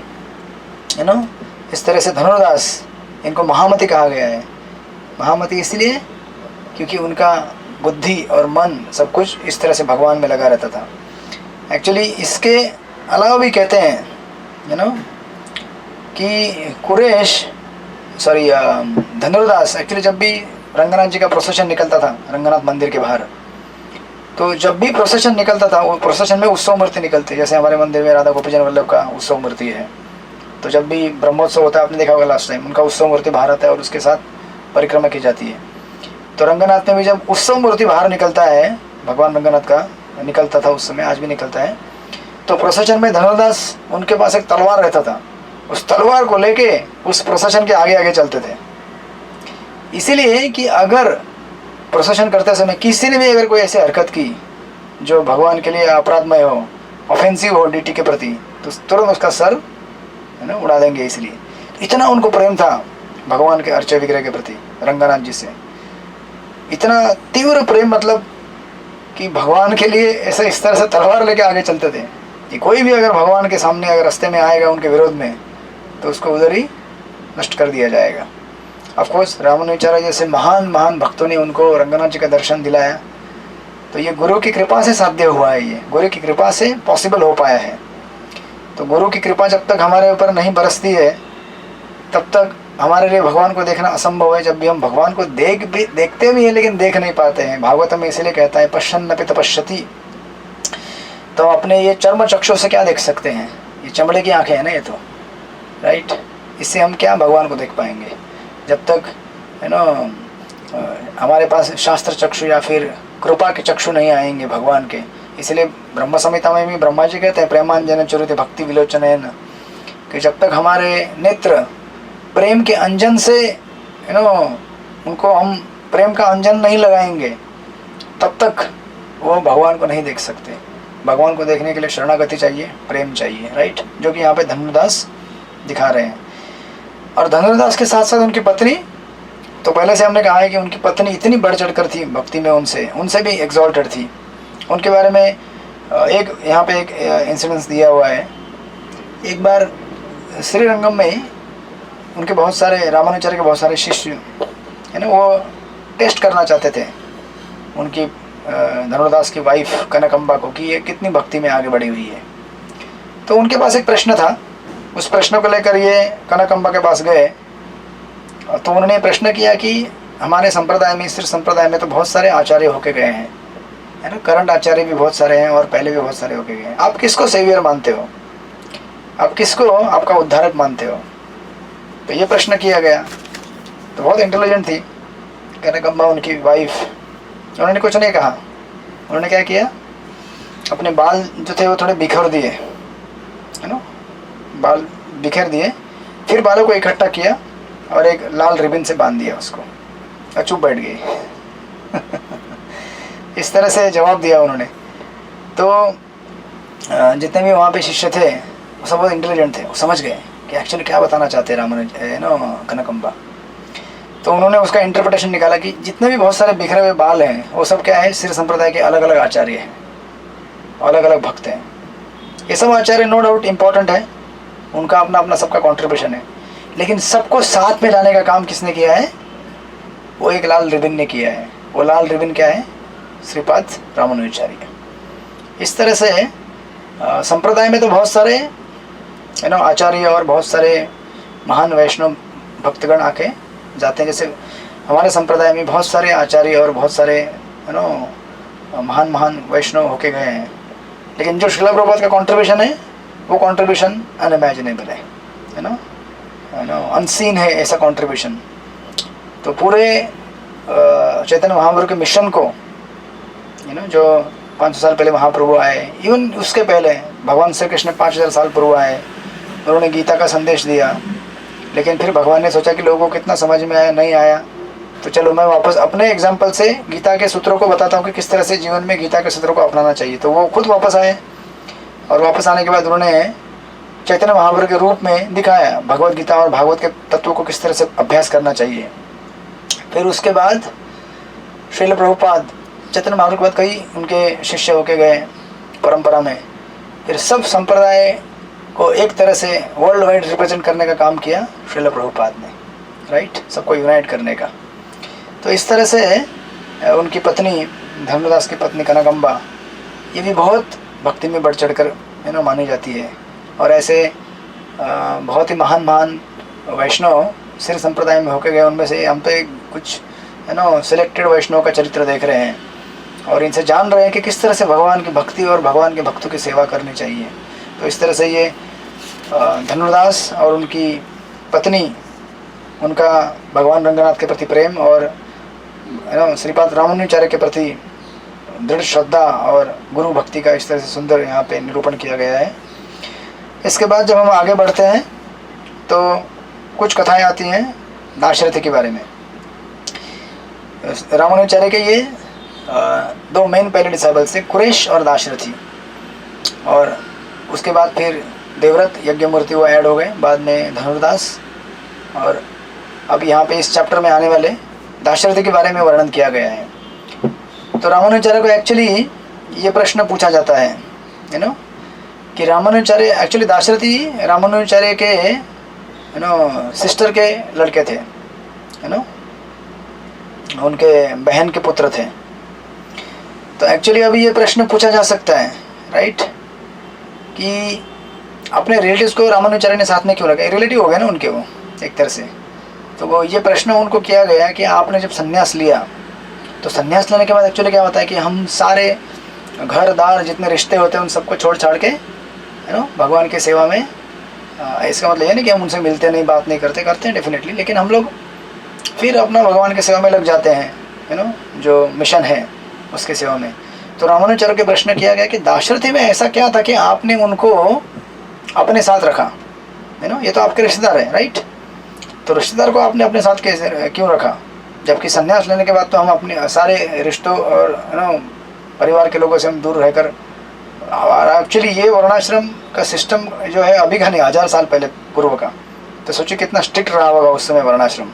Speaker 1: इस तरह से धनुर्दास, इनको महामति कहा गया है। महामति इसलिए क्योंकि उनका बुद्धि और मन सब कुछ इस तरह से भगवान में लगा रहता था। एक्चुअली इसके अलावा भी कहते हैं कि धनुर्दास एक्चुअली जब भी रंगनाथ जी का प्रोसेशन निकलता था रंगनाथ मंदिर के बाहर, तो जब भी प्रोसेशन निकलता था, वो प्रोसेशन में उत्सव मूर्ति निकलती है। जैसे हमारे मंदिर में राधा गोपीचंद वल्लभ का उत्सव मूर्ति है, तो जब भी ब्रह्मोत्सव होता है, आपने देखा होगा लास्ट टाइम, उनका उत्सव मूर्ति बाहर आता है और उसके साथ परिक्रमा की जाती है। तो रंगनाथ में भी जब उत्सव मूर्ति बाहर निकलता है, भगवान रंगनाथ का निकलता था उस समय, आज भी निकलता है, तो प्रोसेशन में धनुर्दास उनके पास एक तलवार रहता था, उस तलवार को लेके उस प्रोसेशन के आगे आगे चलते थे। इसीलिए कि अगर प्रोसेशन करते समय किसी ने भी अगर कोई ऐसी हरकत की जो भगवान के लिए अपराधमय हो, ऑफेंसिव हो डीटी के प्रति, तो तुरंत उसका सर उड़ा देंगे। इसलिए इतना उनको प्रेम था भगवान के अर्चे विग्रह के प्रति, रंगनाथ जी से इतना तीव्र प्रेम, मतलब कि भगवान के लिए ऐसे इस तरह से तलवार लेके आगे चलते थे कि कोई भी अगर भगवान के सामने अगर रास्ते में आएगा उनके विरोध में, तो उसको उधर ही नष्ट कर दिया जाएगा। ऑफकोर्स रामानुजाचार्य जैसे महान महान भक्तों ने उनको रंगनाथ जी का दर्शन दिलाया, तो ये गुरु की कृपा से साध्य हुआ है, ये गुरु की कृपा से पॉसिबल हो पाया है। तो गुरु की कृपा जब तक हमारे ऊपर नहीं बरसती है, तब तक हमारे लिए भगवान को देखना असंभव है। जब भी हम भगवान को देखते भी हैं लेकिन देख नहीं पाते हैं। भागवत में इसलिए कहता है पश्यन्नपि तपस्यति, तो अपने ये चर्म चक्षु से क्या देख सकते हैं, ये चमड़े की आंखें हैं ना ये तो, राइट। इससे हम क्या भगवान को देख पाएंगे? जब तक हमारे पास शास्त्र चक्षु या फिर कृपा के चक्षु नहीं आएंगे भगवान के। इसलिए ब्रह्म संहिता में भी ब्रह्मा जी कहते हैं प्रेमांजन चुरित भक्ति विलोचन है न, कि जब तक हमारे नेत्र प्रेम के अंजन से उनको हम प्रेम का अंजन नहीं लगाएंगे तब तक वो भगवान को नहीं देख सकते। भगवान को देखने के लिए शरणागति चाहिए, प्रेम चाहिए, राइट, जो कि यहाँ पे धनुर्दास दिखा रहे हैं। और धनुर्दास के साथ साथ उनकी पत्नी, तो पहले से हमने कहा है कि उनकी पत्नी इतनी बढ़ चढ़ कर थी भक्ति में, उनसे भी एग्जॉल्टेड थी। उनके बारे में एक यहाँ पे एक इंसिडेंस दिया हुआ है। एक बार श्रीरंगम में उनके बहुत सारे रामानुचार्य के बहुत सारे शिष्य है ना, वो टेस्ट करना चाहते थे उनकी धनुर्दास की वाइफ कनकम्बा को कि ये कितनी भक्ति में आगे बढ़ी हुई है। तो उनके पास एक प्रश्न था, उस प्रश्न को लेकर ये कनकम्बा के पास गए। तो उन्होंने प्रश्न किया कि हमारे संप्रदाय में, सिर्फ संप्रदाय में तो बहुत सारे आचार्य होके गए हैं, है ना, करंट आचार्य भी बहुत सारे हैं और पहले भी बहुत सारे होके गए हैं, आप किसको सेवियर मानते हो, आप किसको आपका उद्धारक मानते हो? तो ये प्रश्न किया गया। तो बहुत इंटेलिजेंट थी कनकम्बा उनकी वाइफ, उन्होंने कुछ नहीं कहा। उन्होंने क्या किया, अपने बाल जो थे वो थोड़े बिखेर दिए, है ना, बाल बिखेर दिए, फिर बालों को इकट्ठा किया और एक लाल रिबन से बांध दिया उसको और चुप बैठ गई। इस तरह से जवाब दिया उन्होंने। तो जितने भी वहाँ पे शिष्य थे वो सब बहुत इंटेलिजेंट थे, वो समझ गए कि एक्चुअली क्या बताना चाहते हैं कनकम्बा। तो उन्होंने उसका इंटरप्रिटेशन निकाला कि जितने भी बहुत सारे बिखरे हुए बाल हैं वो सब क्या है, सिर संप्रदाय के अलग अलग आचार्य हैं, अलग अलग भक्त हैं। ये सब आचार्य नो डाउट इम्पोर्टेंट है, उनका अपना अपना सबका कॉन्ट्रीब्यूशन है, लेकिन सबको साथ में लाने का काम किसने किया है? वो एक लाल रिबन ने किया है। वो लाल रिबन क्या है? श्रीपाद रामानुजाचार्य। इस तरह से संप्रदाय में तो बहुत सारे आचार्य और बहुत सारे महान वैष्णव भक्तगण आके जाते हैं। जैसे हमारे संप्रदाय में बहुत सारे आचार्य और बहुत सारे महान वैष्णव होके गए हैं, लेकिन जो श्रील प्रभुपाद का कंट्रीब्यूशन है वो कंट्रीब्यूशन अनइमेजिनेबल है ना, अनसीन है ऐसा कंट्रीब्यूशन। तो पूरे चैतन्य महाप्रभु के मिशन को जो 500 साल पहले महाप्रभु आए, इवन उसके पहले भगवान श्री कृष्ण 5000 साल पूर्व आए, उन्होंने गीता का संदेश दिया, लेकिन फिर भगवान ने सोचा कि लोगों को कितना समझ में आया, नहीं आया, तो चलो मैं वापस अपने एग्जाम्पल से गीता के सूत्रों को बताता हूँ कि किस तरह से जीवन में गीता के सूत्रों को अपनाना चाहिए। तो वो खुद वापस आए और वापस आने के बाद उन्होंने चैतन्य महाप्रभु के रूप में दिखाया भगवत गीता और भागवत के तत्वों को किस तरह से अभ्यास करना चाहिए। फिर उसके बाद श्रील प्रभुपाद चैतन्य महाप्रभु के बाद कई उनके शिष्य होके गए परंपरा में। फिर सब संप्रदाय को एक तरह से वर्ल्ड वाइड रिप्रेजेंट करने का काम किया श्रील प्रभुपाद ने, राइट, सबको यूनाइट करने का। तो इस तरह से उनकी पत्नी धनुर्दास की पत्नी कनकम्बा ये भी बहुत भक्ति में बढ़ चढ़ कर मानी जाती है। और ऐसे बहुत ही महान वैष्णव सिर संप्रदाय में होके गए, उनमें से हम तो कुछ सिलेक्टेड वैष्णव का चरित्र देख रहे हैं और इनसे जान रहे हैं कि किस तरह से भगवान की भक्ति और भगवान के भक्तों की सेवा करनी चाहिए। तो इस तरह से ये धनुर्दास और उनकी पत्नी, उनका भगवान रंगनाथ के प्रति प्रेम और श्रीपाद रामानुजाचार्य के प्रति दृढ़ श्रद्धा और गुरु भक्ति का इस तरह से सुंदर यहाँ पे निरूपण किया गया है। इसके बाद जब हम आगे बढ़ते हैं तो कुछ कथाएं आती हैं दाशरथी के बारे में। रामानुजाचार्य के ये दो मेन पहले डिसाइबल्स थे, कुरेश और दाशरथी, और उसके बाद फिर देवव्रत यज्ञमूर्ति वो ऐड हो गए, बाद में धनुर्दास, और अब यहाँ पे इस चैप्टर में आने वाले दाशरथी के बारे में वर्णन किया गया है। तो रामानुजाचार्य को एक्चुअली ये प्रश्न पूछा जाता है कि रामानुजाचार्य एक्चुअली दाशरथी रामानुजाचार्य के सिस्टर के लड़के थे, उनके बहन के पुत्र थे। तो एक्चुअली अभी ये प्रश्न पूछा जा सकता है, राइट, कि अपने रिलेटिव्स को रामानुजाचार्य ने साथ में क्यों रखा? रिलेटिव हो गए ना उनके वो एक तरह से। तो वो ये प्रश्न उनको किया गया कि आपने जब संन्यास लिया तो संन्यास लेने के बाद एक्चुअली क्या होता है कि हम सारे घर दार जितने रिश्ते होते हैं उन सबको छोड़ छाड़ के भगवान की सेवा में इसका मतलब ये नहीं कि हम उनसे मिलते नहीं, बात नहीं करते, करते हैं डेफिनेटली, लेकिन हम लोग फिर अपना भगवान की सेवा में लग जाते हैं, जो मिशन है उसके सेवा में। तो रामानुचार्य के प्रश्न किया गया कि दाशरथी में ऐसा क्या था कि आपने उनको अपने साथ रखा, ये तो आपके रिश्तेदार है, राइट? तो रिश्तेदार को आपने अपने साथ कैसे क्यों रखा, जबकि संन्यास लेने के बाद तो हम अपने सारे रिश्तों और परिवार के लोगों से हम दूर रहकर, एक्चुअली ये वर्णाश्रम का सिस्टम जो है अभी का नहीं, 1000 साल पहले पूर्व का, तो सोचिए कितना स्ट्रिक्ट रहा होगा उस समय वर्णाश्रम।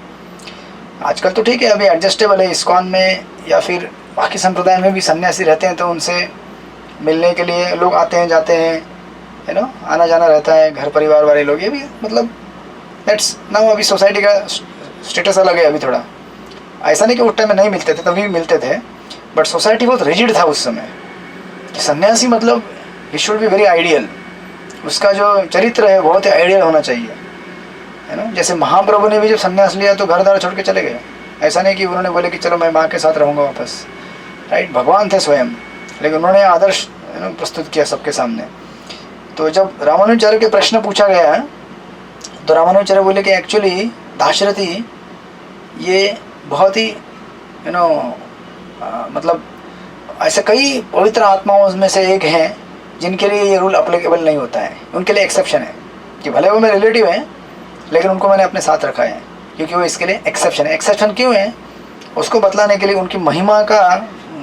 Speaker 1: आजकल तो ठीक है, अभी एडजस्टेबल है, इस्कॉन में या फिर बाकी संप्रदाय में भी सन्यासी रहते हैं, तो उनसे मिलने के लिए लोग आते हैं जाते हैं, आना जाना रहता है, घर परिवार वाले लोग, ये भी मतलब दैट्स नाउ, अभी सोसाइटी का स्टेटस अलग है अभी थोड़ा। ऐसा नहीं कि उस टाइम में नहीं मिलते थे, तभी भी मिलते थे, बट सोसाइटी बहुत रिजिड था उस समय। सन्यासी मतलब he should be very ideal, उसका जो चरित्र है बहुत ही आइडियल होना चाहिए, जैसे महाप्रभु ने भी जब सन्यास लिया तो घर द्वार छोड़ के चले गए, ऐसा नहीं कि उन्होंने बोले कि चलो मैं माँ के साथ रहूँगा वापस, राइट? भगवान थे स्वयं, लेकिन उन्होंने आदर्श प्रस्तुत किया सबके सामने। तो जब रामानुचार्य के प्रश्न पूछा गया तो रामानुचार्य बोले कि एक्चुअली दाशरथी ये बहुत ही मतलब ऐसे कई पवित्र आत्माओं में से एक हैं जिनके लिए ये रूल अप्लीकेबल नहीं होता है, उनके लिए एक्सेप्शन है कि भले वो मेरे रिलेटिव हैं लेकिन उनको मैंने अपने साथ रखा है, क्योंकि वो इसके लिए एक्सेप्शन है। एक्सेप्शन क्यों है उसको बतलाने के लिए, उनकी महिमा का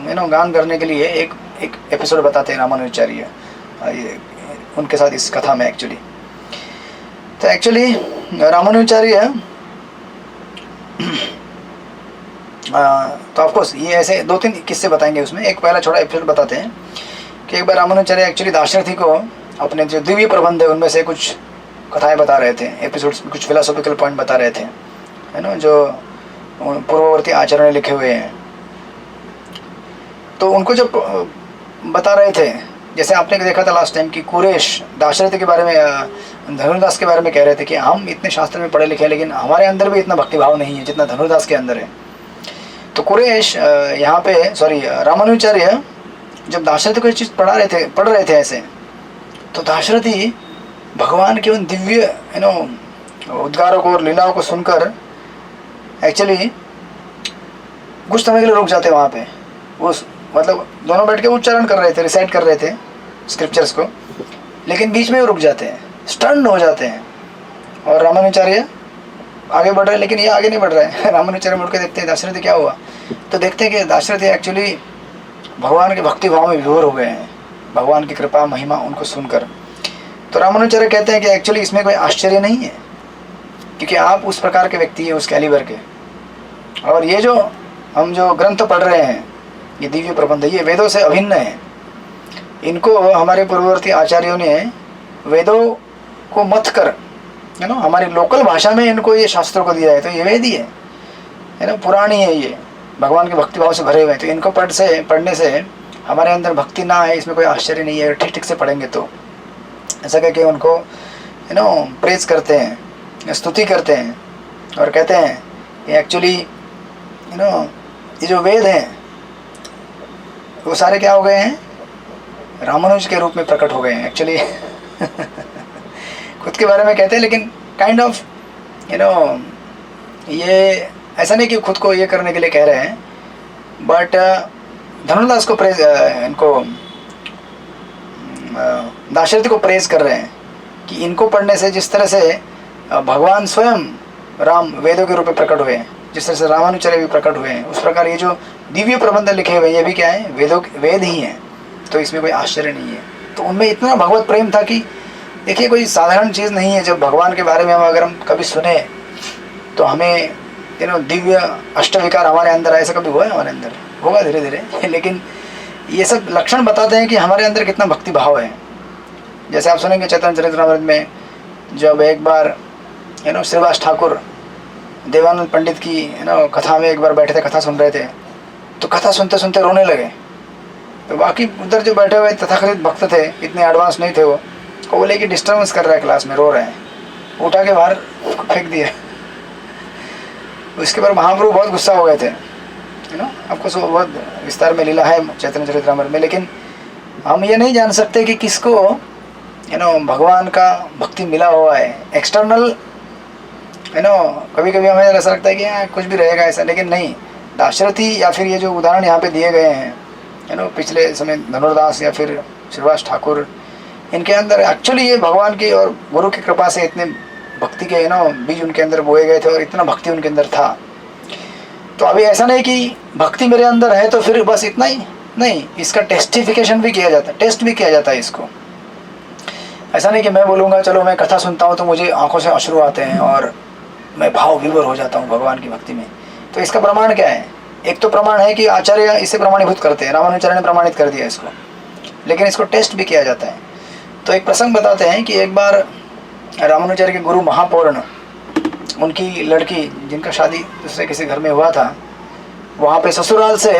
Speaker 1: गान करने के लिए एक एपिसोड बताते हैं रामानुचार्य उनके साथ इस कथा में एक्चुअली। तो एक्चुअली रामानुचार्य तो ऑफकोर्स ये ऐसे 2-3 किस्से बताएंगे उसमें। एक पहला छोटा एपिसोड बताते हैं कि एक बार रामानुचार्य एक्चुअली दाशरथी को अपने जो दिव्य प्रबंध है उनमें से कुछ कथाएं बता रहे थे, एपिसोड्स में कुछ फिलोसॉफिकल पॉइंट बता रहे थे, जो पूर्ववर्ती आचार्यों ने लिखे हुए हैं। तो उनको जब बता रहे थे, जैसे आपने देखा था लास्ट टाइम कि कुरेश दाशरथी के बारे में, धनुर्दास के बारे में कह रहे थे कि हम इतने शास्त्र में पढ़े लिखे लेकिन हमारे अंदर भी इतना भक्तिभाव नहीं है जितना धनुर्दास के अंदर है। तो कुरेश यहाँ पे रामानुचार्य जब दाशरथी को ये चीज़ पढ़ रहे थे ऐसे, तो दाशरथी भगवान के उन दिव्य उद्गारों को और लीलाओं को सुनकर एक्चुअली कुछ समय के लिए रुक जाते वहाँ पे। उस मतलब दोनों बैठ के उच्चारण कर रहे थे, रिसाइट कर रहे थे स्क्रिप्चर्स को, लेकिन बीच में वो रुक जाते हैं, स्टन हो जाते हैं। और रामानुचार्य आगे बढ़ रहे हैं लेकिन ये आगे नहीं बढ़ रहा है। रामानुचार्य मुड़ के देखते हैं दाशरथी क्या हुआ, तो देखते हैं कि दाशरथी एक्चुअली भगवान के भक्ति भाव में विभोर हो गए हैं, भगवान की कृपा महिमा उनको सुनकर। तो रामानुचार्य कहते हैं कि एक्चुअली इसमें कोई आश्चर्य नहीं है, क्योंकि आप उस प्रकार के व्यक्ति हैं, उस कैलिबर के। और ये जो हम जो ग्रंथ पढ़ रहे हैं, ये दिव्य प्रबंध, ये वेदों से अभिन्न है। इनको हमारे पूर्ववर्ती आचार्यों ने वेदों को मत कर हमारी लोकल भाषा में इनको ये शास्त्रों को दिया है। तो ये वेद ही है पुरानी है, ये भगवान के भक्तिभाव से भरे हुए हैं। तो इनको पढ़ने से हमारे अंदर भक्ति ना आए इसमें कोई आश्चर्य नहीं है, ठीक ठीक से पढ़ेंगे तो। ऐसा कह के उनको प्रेज करते हैं, स्तुति करते हैं और कहते हैं कि एक्चुअली ये जो वेद हैं वो सारे क्या हो गए हैं, रामानुज के रूप में प्रकट हो गए हैं एक्चुअली। खुद के बारे में कहते हैं, लेकिन काइंड ऑफ ये ऐसा नहीं कि खुद को ये करने के लिए कह रहे हैं, बट धनुर्दास को प्रेज इनको दाशरथी को प्रेज कर रहे हैं कि इनको पढ़ने से जिस तरह से भगवान स्वयं राम वेदों के रूप में प्रकट हुए हैं, जिस तरह से रामानुचार्य भी प्रकट हुए हैं, उस प्रकार ये जो दिव्य प्रबंध लिखे हुए हैं ये भी क्या है, वेद ही हैं। तो इसमें कोई आश्चर्य नहीं है। तो उनमें इतना भगवत प्रेम था कि देखिए कोई साधारण चीज़ नहीं है। जब भगवान के बारे में अगर हम कभी सुने तो हमें दिव्य अष्टविकार हमारे अंदर, ऐसा कभी हुआ है? हमारे अंदर होगा धीरे धीरे, लेकिन ये सब लक्षण बताते हैं कि हमारे अंदर कितना भक्ति भाव है। जैसे आप सुनेंगे चैतन्य चरितमृत में, जब एक बार श्रीवास ठाकुर देवानंद पंडित की कथा में एक बार बैठे थे, कथा सुन रहे थे, तो कथा सुनते सुनते रोने लगे। तो बाकी उधर जो बैठे हुए तथाकथित भक्त थे, इतने एडवांस नहीं थे, वो बोले कि डिस्टर्बेंस कर रहा है, क्लास में रो रहे हैं, उठा के बाहर फेंक दिया। उसके बाद महाप्रभु बहुत गुस्सा हो गए थे। आपको सो बहुत विस्तार में लीला है चैतन्य चरितमृत में, लेकिन हम ये नहीं जान सकते कि किसको भगवान का भक्ति मिला हुआ है। एक्सटर्नल कभी कभी हमें ऐसा लगता है कि कुछ भी रहेगा ऐसा, लेकिन नहीं। दाशरथी या फिर ये जो उदाहरण यहाँ पे दिए गए हैं पिछले समय धनुर्दास या फिर श्रीवास ठाकुर, इनके अंदर एक्चुअली ये भगवान की और गुरु की कृपा से इतने भक्ति के बीज उनके अंदर बोए गए थे और इतना भक्ति उनके अंदर था। तो अभी ऐसा नहीं कि भक्ति मेरे अंदर है तो फिर बस इतना ही नहीं, इसका टेस्टिफिकेशन भी किया जाता है, टेस्ट भी किया जाता है इसको। ऐसा नहीं कि मैं बोलूँगा चलो मैं कथा सुनता हूँ तो मुझे आंखों से अश्रु आते हैं और मैं भाव विभोर हो जाता हूँ भगवान की भक्ति में। तो इसका प्रमाण क्या है? एक तो प्रमाण है कि आचार्य इसे प्रमाणीभूत करते हैं, रामानुचार्य ने प्रमाणित कर दिया इसको, लेकिन इसको टेस्ट भी किया जाता है। तो एक प्रसंग बताते हैं कि एक बार रामानुचार्य के गुरु महापौर्ण, उनकी लड़की जिनका शादी दूसरे किसी घर में हुआ था, वहाँ पे ससुराल से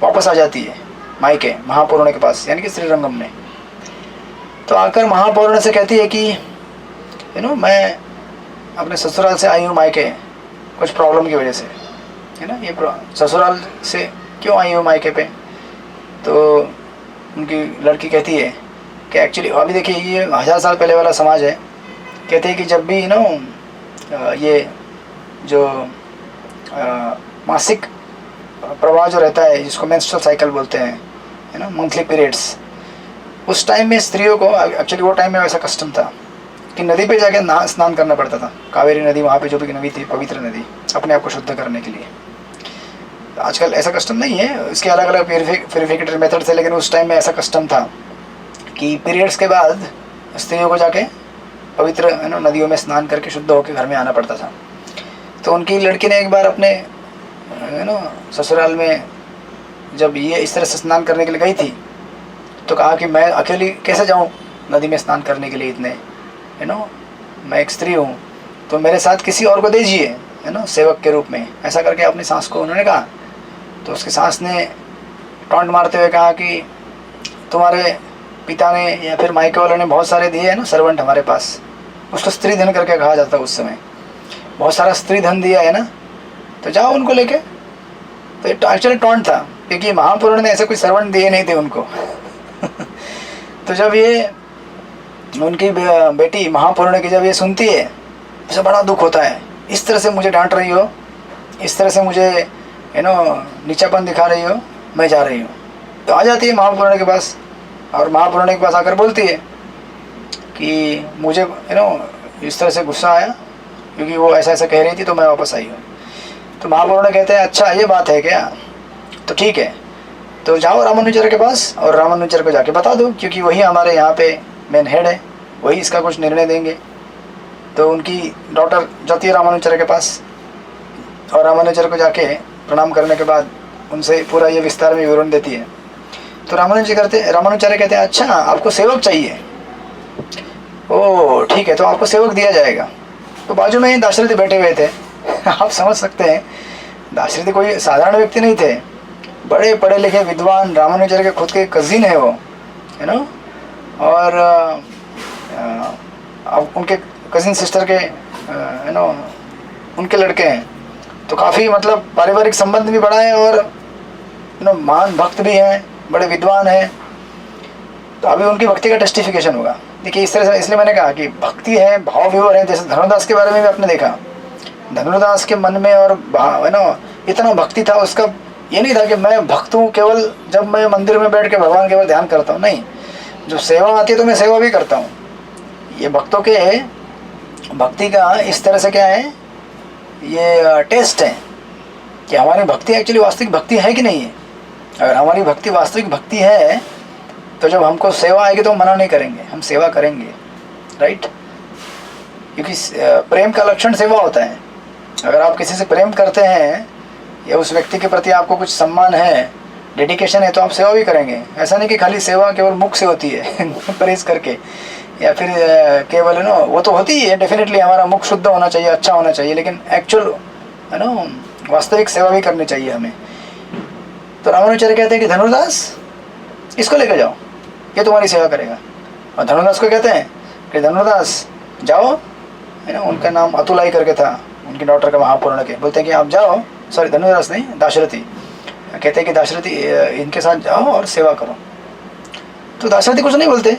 Speaker 1: वापस आ जाती है मायके महापौर्ण के पास, यानी कि श्रीरंगम में। तो आकर महापौर्ण से कहती है कि मैं अपने ससुराल से आई हूँ मायके कुछ प्रॉब्लम की वजह से, ये ससुराल से क्यों आई हूँ मायके पे। तो उनकी लड़की कहती है कि एक्चुअली अभी देखिए ये 1000 साल पहले वाला समाज है। कहते हैं कि जब भी ये जो मासिक प्रवाह जो रहता है, जिसको मेंस्ट्रुअल साइकिल बोलते हैं, मंथली पीरियड्स, उस टाइम में स्त्रियों को, एक्चुअली वो टाइम में वैसा कस्टम था कि नदी पे जाके स्नान करना पड़ता था। कावेरी नदी, वहाँ पे जो भी नदी थी, पवित्र नदी, अपने आप को शुद्ध करने के लिए। आजकल ऐसा कस्टम नहीं है, इसके अलग अलग प्यूरिफिकेटरी मेथड थे, लेकिन उस टाइम में ऐसा कस्टम था कि पीरियड्स के बाद स्त्रियों को जाके पवित्र नदियों में स्नान करके शुद्ध होकर घर में आना पड़ता था। तो उनकी लड़की ने एक बार अपने ससुराल में जब ये इस तरह से स्नान करने के लिए गई थी, तो कहा कि मैं अकेली कैसे जाऊँ नदी में स्नान करने के लिए, इतने मैं एक स्त्री हूँ, तो मेरे साथ किसी और को दीजिए सेवक के रूप में, ऐसा करके अपनी सास को उन्होंने कहा। तो उसकी सास ने टॉन्ट मारते हुए कहा कि तुम्हारे पिता ने या फिर मायके वालों ने बहुत सारे दिए हैं सर्वेंट हमारे पास, उसको स्त्री धन करके कहा जाता उस समय, बहुत सारा स्त्री धन दिया है ना, तो जाओ उनको लेके। तो एक्चुअली टॉन्ट था, क्योंकि महापुरुष ने ऐसे कोई सर्वेंट दिए नहीं थे उनको। तो जब ये उनकी बेटी महापूर्ण की जब ये सुनती है, उसे बड़ा दुख होता है, इस तरह से मुझे डांट रही हो, इस तरह से मुझे नीचापन दिखा रही हो, मैं जा रही हूँ। तो आ जाती है महापूर्ण के पास, और महापूर्ण के पास आकर बोलती है कि मुझे इस तरह से गुस्सा आया क्योंकि वो ऐसा ऐसा कह रही थी, तो मैं वापस आई हूँ। तो महापूर्ण कहते हैं अच्छा ये बात है क्या, तो ठीक है, तो जाओ रामानुचार्य के पास और रामानुचार्य को जाके बता दो, क्योंकि वही हमारे यहाँ पे मेन हेड है, वही इसका कुछ निर्णय देंगे। तो उनकी डॉटर जाती है रामानुचार्य के पास, और रामानुचार्य को जाके प्रणाम करने के बाद उनसे पूरा ये विस्तार में विवरण देती है। तो रामानुचार्य कहते हैं अच्छा आपको सेवक चाहिए, ओह ठीक है, तो आपको सेवक दिया जाएगा। तो बाजू में ही दाशरथी बैठे हुए थे। आप समझ सकते हैं दाशरथी कोई साधारण व्यक्ति नहीं थे, बड़े पढ़े लिखे विद्वान, रामानुचार्य के खुद के कजिन है वो, और अब उनके कजिन सिस्टर के उनके लड़के हैं। तो काफ़ी मतलब पारिवारिक संबंध भी बड़ा है, और महान भक्त भी हैं, बड़े विद्वान हैं। तो अभी उनकी भक्ति का टेस्टिफिकेशन होगा। देखिए इस तरह से, इसलिए मैंने कहा कि भक्ति है, भाव विभोर है। जैसे धनुर्दास के बारे में भी आपने देखा, धनुर्दास के मन में और इतना भक्ति था, उसका ये नहीं था कि मैं भक्त हूँ केवल जब मैं मंदिर में बैठ के भगवान केवल ध्यान करता हूँ, नहीं, जो सेवा आती है तो मैं सेवा भी करता हूँ। ये भक्तों के भक्ति का इस तरह से क्या है, ये टेस्ट है कि हमारी भक्ति एक्चुअली वास्तविक भक्ति है कि नहीं है। अगर हमारी भक्ति वास्तविक भक्ति है तो जब हमको सेवा आएगी तो हम मना नहीं करेंगे, हम सेवा करेंगे, राइट। क्योंकि प्रेम का लक्षण सेवा होता है। अगर आप किसी से प्रेम करते हैं या उस व्यक्ति के प्रति आपको कुछ सम्मान है, डेडिकेशन है, तो आप सेवा भी करेंगे। ऐसा नहीं कि खाली सेवा केवल मुख से होती है प्रेस करके, या फिर केवल वो तो होती ही है, डेफिनेटली हमारा मुख शुद्ध होना चाहिए, अच्छा होना चाहिए, लेकिन एक्चुअल वास्तविक सेवा भी करनी चाहिए हमें। तो रामानुचार्य कहते हैं कि धनुर्दास इसको लेकर जाओ, ये तुम्हारी सेवा करेगा। और धनुर्दास को कहते हैं कि धनुर्दास जाओ, उनका नाम अतुलाई करके था, उनकी डॉटर का महापूर्ण के, बोलते हैं कि आप जाओ, सॉरी धनुर्दास नहीं, दाशरथी कहते हैं कि दाशरथी इनके साथ जाओ और सेवा करो। तो दाशरथी कुछ नहीं बोलते,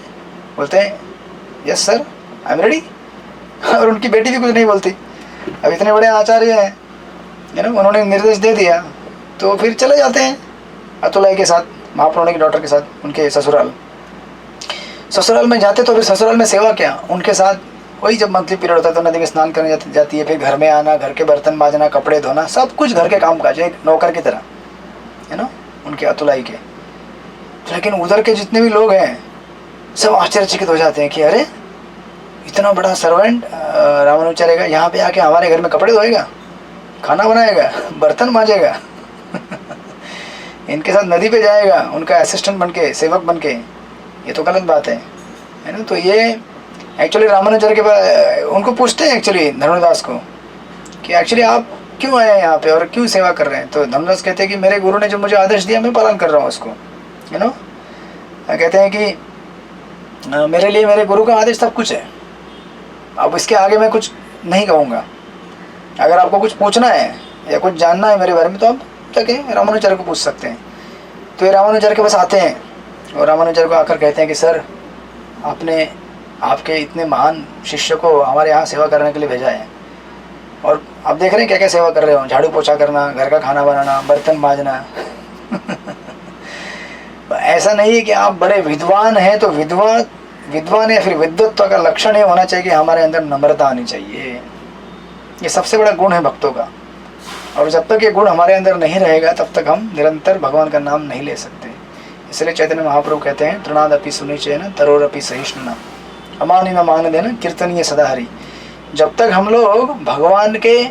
Speaker 1: बोलते हैं yes sir, I am ready. और उनकी बेटी भी कुछ नहीं बोलती। अब इतने बड़े आचार्य हैं, उन्होंने निर्देश दे दिया, तो फिर चले जाते हैं अतुलाई के साथ, महाप्रभु की डॉटर के साथ उनके ससुराल। ससुराल में जाते तो फिर ससुराल में सेवा क्या, उनके साथ वही जब मंथली पीरियड होता है तो नदी में स्नान करने जाती है, फिर घर में आना, घर के बर्तन माजना, कपड़े धोना, सब कुछ घर के काम काज, एक नौकर की तरह, उनके अतुलाई के। लेकिन उधर के जितने भी लोग हैं सब आश्चर्यचकित हो जाते हैं कि अरे इतना बड़ा सर्वेंट रामानुचार्य का यहाँ पे आके हमारे घर में कपड़े धोएगा, खाना बनाएगा, बर्तन मांजेगा इनके साथ नदी पे जाएगा उनका असिस्टेंट बन के, सेवक बन के। ये तो गलत बात है ना। तो ये एक्चुअली रामानुचार्य के पास उनको पूछते हैं एक्चुअली धनुर्दास को कि एक्चुअली आप क्यों आए हैं यहाँ पे और क्यों सेवा कर रहे हैं। तो धनुर्दास कहते हैं कि मेरे गुरु ने जो मुझे आदेश दिया मैं पालन कर रहा हूँ उसको, कहते हैं कि मेरे लिए मेरे गुरु का आदेश सब कुछ है, अब इसके आगे मैं कुछ नहीं कहूँगा। अगर आपको कुछ पूछना है या कुछ जानना है मेरे बारे में तो आप जाके रामानुचार्य को पूछ सकते हैं। तो ये रामानुचार्य के पास आते हैं और रामानुचार्य को आकर कहते हैं कि सर आपने आपके इतने महान शिष्य को हमारे यहाँ सेवा करने के लिए भेजा है, और आप देख रहे हैं क्या क्या सेवा कर रहे हो, झाड़ू पोछा करना, घर का खाना बनाना, बर्तन मांजना ऐसा नहीं है कि आप बड़े विद्वान हैं तो विद्वान या फिर विद्वत्व का लक्षण ये होना चाहिए कि हमारे अंदर नम्रता आनी चाहिए। ये सबसे बड़ा गुण है भक्तों का, और जब तक ये गुण हमारे अंदर नहीं रहेगा तब तक हम निरंतर भगवान का नाम नहीं ले सकते। इसलिए चैतन्य महाप्रभु कहते हैं तृणादपि सुनिचेन तरोरपि सहिष्णुना अमानि न मान देना कीर्तनीय सदा हरि। जब तक हम लोग भगवान के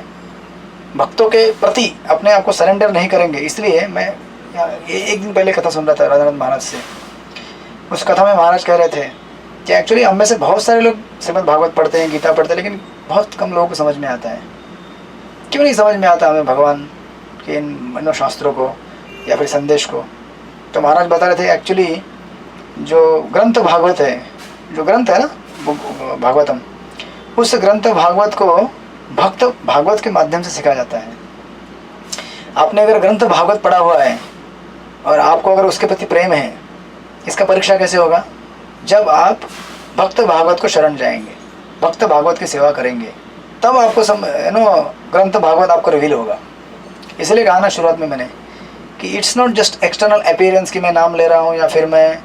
Speaker 1: भक्तों के प्रति अपने आप को सरेंडर नहीं करेंगे, इसलिए मैं एक दिन पहले कथा सुन रहा था राधानाथ महाराज से। उस कथा में महाराज कह रहे थे कि एक्चुअली हम में से बहुत सारे लोग श्रीमद् भागवत पढ़ते हैं, गीता पढ़ते हैं, लेकिन बहुत कम लोगों को समझ में आता है। क्यों नहीं समझ में आता हमें भगवान के इन शास्त्रों को या फिर संदेश को। तो महाराज बता रहे थे एक्चुअली जो ग्रंथ भागवत है, जो ग्रंथ है ना भागवतम, उस ग्रंथ भागवत को भक्त भागवत के माध्यम से सिखाया जाता है। आपने अगर ग्रंथ भागवत पढ़ा हुआ है और आपको अगर उसके प्रति प्रेम है, इसका परीक्षा कैसे होगा? जब आप भक्त भागवत को शरण जाएंगे, भक्त भागवत की सेवा करेंगे, तब आपको ग्रंथ भागवत आपको रिवील होगा। इसलिए कहा ना शुरुआत में मैंने कि it's not just external appearance कि मैं नाम ले रहा हूँ या फिर मैं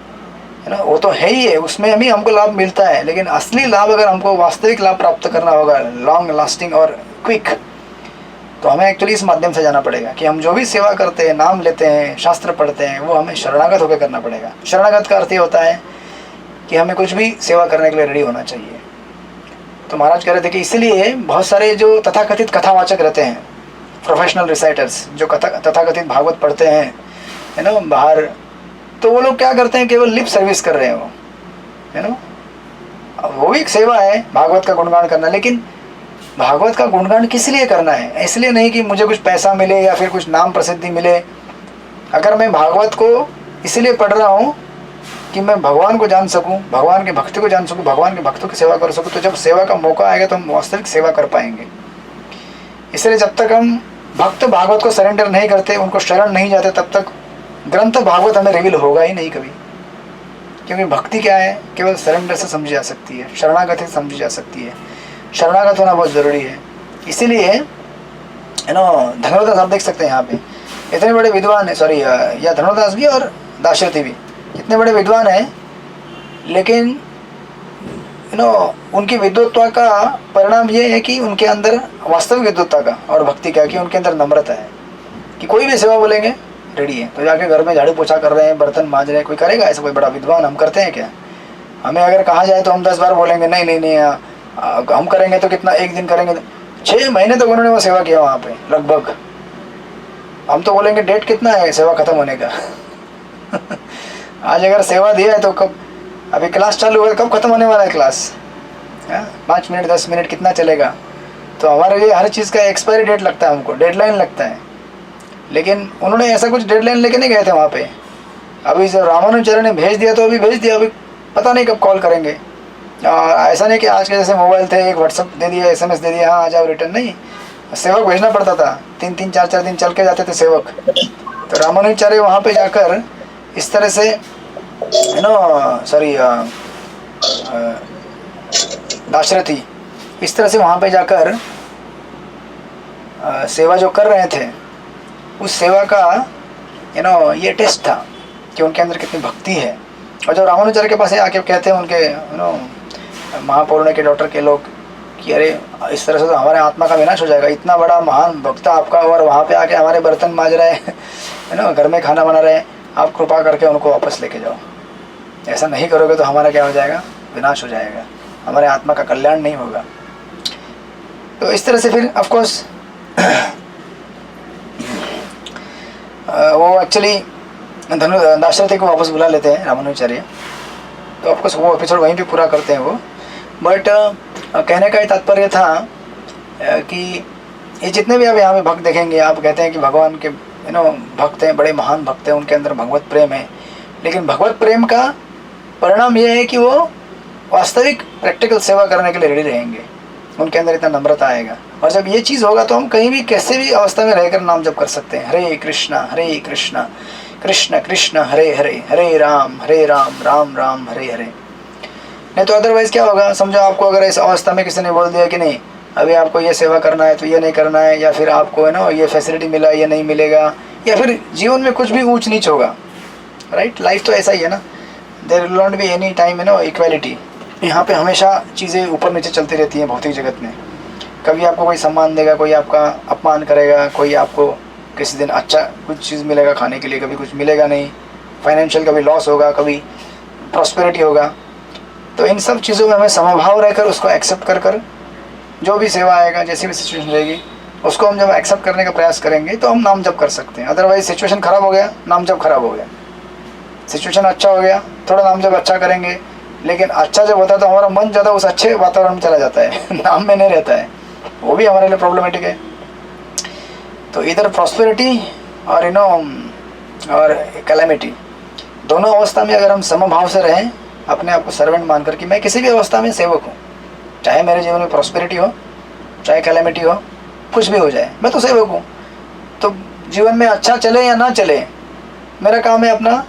Speaker 1: वो तो है ही है, उसमें भी हमको लाभ मिलता है, लेकिन असली लाभ अगर हमको वास्तविक लाभ प्राप्त करना होगा, लॉन्ग लास्टिंग और क्विक, तो हमें एक्चुअली इस माध्यम से जाना पड़ेगा कि हम जो भी सेवा करते हैं, नाम लेते हैं, शास्त्र पढ़ते हैं, वो हमें शरणागत होकर करना पड़ेगा। शरणागत का अर्थ ये होता है कि हमें कुछ भी सेवा करने के लिए रेडी होना चाहिए। तो महाराज कह रहे थे कि इसलिए बहुत सारे जो तथाकथित कथावाचक रहते हैं, प्रोफेशनल रिसाइटर्स जो तथाकथित भागवत पढ़ते हैं बाहर, तो वो लोग क्या करते हैं, केवल लिप सर्विस कर रहे हैं वो भी एक सेवा है भागवत का गुणगान करना, लेकिन भागवत का गुणगान किस लिए करना है? इसलिए नहीं कि मुझे कुछ पैसा मिले या फिर कुछ नाम प्रसिद्धि मिले। अगर मैं भागवत को इसलिए पढ़ रहा हूँ कि मैं भगवान को जान सकूँ, भगवान के भक्ति को जान सकूँ, भगवान के भक्तों की सेवा कर सकूँ, तो जब सेवा का मौका आएगा तो हम वास्तविक सेवा कर पाएंगे। इसलिए जब तक हम भक्त भागवत को सरेंडर नहीं करते, उनको शरण नहीं जाते, तब तक ग्रंथ भागवत हमें रिवील होगा ही नहीं कभी। क्योंकि भक्ति क्या है? केवल सरेंडर से समझी जा सकती है, शरणागति से समझी जा सकती है। शरणागत होना बहुत ज़रूरी है। इसीलिए धनुर्दास आप देख सकते हैं यहाँ पे इतने बड़े विद्वान है, सॉरी या धनुर्दास भी और दाशरथी भी इतने बड़े विद्वान हैं, लेकिन उनकी विद्वत्ता का परिणाम ये है कि उनके अंदर वास्तविक विद्वत्ता का और भक्ति का कि उनके अंदर नम्रता है कि कोई भी सेवा बोलेंगे रेडी है। तो जाके घर में झाड़ू पोछा कर रहे हैं, बर्तन मांज रहे हैं, कोई करेगा ऐसा? कोई बड़ा विद्वान हम करते हैं क्या? हमें अगर कहा जाए तो हम 10 बार बोलेंगे नहीं नहीं नहीं, हम करेंगे तो कितना, एक दिन करेंगे तो 6 महीने तक उन्होंने वो सेवा किया वहाँ पे लगभग। हम तो बोलेंगे डेट कितना है सेवा खत्म होने का आज अगर सेवा दिया है तो कब, अभी क्लास चालू है, कब खत्म होने वाला है क्लास? 5 मिनट 10 मिनट कितना चलेगा? तो हमारे लिए हर चीज़ का एक्सपायरी डेट लगता है, हमको डेडलाइन लगता है। लेकिन उन्होंने ऐसा कुछ डेडलाइन लेके नहीं गए थे वहाँ पे। अभी जब रामानुचार्य ने भेज दिया तो अभी भेज दिया, अभी पता नहीं कब कॉल करेंगे। ऐसा नहीं कि आज के जैसे मोबाइल थे, एक व्हाट्सअप दे दिया, SMS दे दिया, हाँ आ जाओ रिटर्न, नहीं। सेवक भेजना पड़ता था, 3-3 4-4 दिन चल के जाते थे सेवक। तो रामानुचार्य वहाँ पे जाकर इस तरह से दाशरथी इस तरह से वहाँ पे जाकर सेवा जो कर रहे थे, उस सेवा का ये टेस्ट था कि उनके अंदर कितनी भक्ति है। और जब रामानुजाचार्य के पास आके कहते हैं उनके महापौरुष के डॉक्टर के लोग कि अरे इस तरह से तो हमारे आत्मा का विनाश हो जाएगा, इतना बड़ा महान भक्त आपका और वहाँ पे आके हमारे बर्तन मांज रहे हैं, घर में खाना बना रहे हैं, आप कृपा करके उनको वापस लेके जाओ। ऐसा नहीं करोगे तो हमारा क्या हो जाएगा, विनाश हो जाएगा, हमारे आत्मा का कल्याण नहीं होगा। तो इस तरह से फिर ऑफकोर्स वो एक्चुअली दाशरथी को वापस बुला लेते हैं रामानुजाचार्य। तो ऑफकोर्स वो एपिसोड वहीं पे पूरा करते हैं वो। बट कहने का ये तात्पर्य था कि ये जितने भी आप यहाँ पे भक्त देखेंगे, आप कहते हैं कि भगवान के भक्त हैं, बड़े महान भक्त हैं, उनके अंदर भगवत प्रेम है, लेकिन भगवत प्रेम का परिणाम ये है कि वो वास्तविक प्रैक्टिकल सेवा करने के लिए रेडी रहेंगे, उनके अंदर इतना नम्रता आएगा। और जब ये चीज़ होगा तो हम कहीं भी कैसे भी अवस्था में रहकर नाम जप कर सकते हैं, हरे कृष्णा कृष्ण कृष्ण हरे हरे, हरे राम राम राम हरे हरे। नहीं तो अदरवाइज़ क्या होगा, समझो आपको अगर इस अवस्था में किसी ने बोल दिया कि नहीं अभी आपको ये सेवा करना है तो ये नहीं करना है, या फिर आपको ये फैसिलिटी मिला ये नहीं मिलेगा, या फिर जीवन में कुछ भी ऊंच नीच होगा, राइट। लाइफ तो ऐसा ही है ना, there will not be any time equality. यहाँ पे हमेशा चीज़ें ऊपर नीचे चलती रहती हैं भौतिक जगत में। कभी आपको कोई सम्मान देगा, कोई आपका अपमान करेगा, कोई आपको किसी दिन अच्छा कुछ चीज़ मिलेगा खाने के लिए, कभी कुछ मिलेगा नहीं, फाइनेंशियल कभी लॉस होगा, कभी प्रॉस्पेरिटी होगा। तो इन सब चीज़ों में हमें समभाव रहकर उसको एक्सेप्ट कर जो भी सेवा आएगा, जैसी भी सिचुएशन रहेगी, उसको हम जब एक्सेप्ट करने का प्रयास करेंगे तो हम नाम जप कर सकते हैं। अदरवाइज सिचुएशन ख़राब हो गया, नाम जप खराब हो गया। सिचुएशन अच्छा हो गया, थोड़ा नाम जप अच्छा करेंगे, लेकिन अच्छा जब होता है तो हमारा मन ज़्यादा उस अच्छे वातावरण में चला जाता है नाम में नहीं रहता है, वो भी हमारे लिए प्रॉब्लमेटिक है। तो इधर प्रॉस्पेरिटी और और कैलेमिटी, दोनों अवस्था में अगर हम समभाव से रहें, अपने आप को सर्वेंट मानकर कि मैं किसी भी अवस्था में सेवक हूँ, चाहे मेरे जीवन में प्रॉस्पेरिटी हो, चाहे कैलेमिटी हो, कुछ भी हो जाए, मैं तो सेवक हूँ। तो जीवन में अच्छा चले या ना चले, मेरा काम है अपना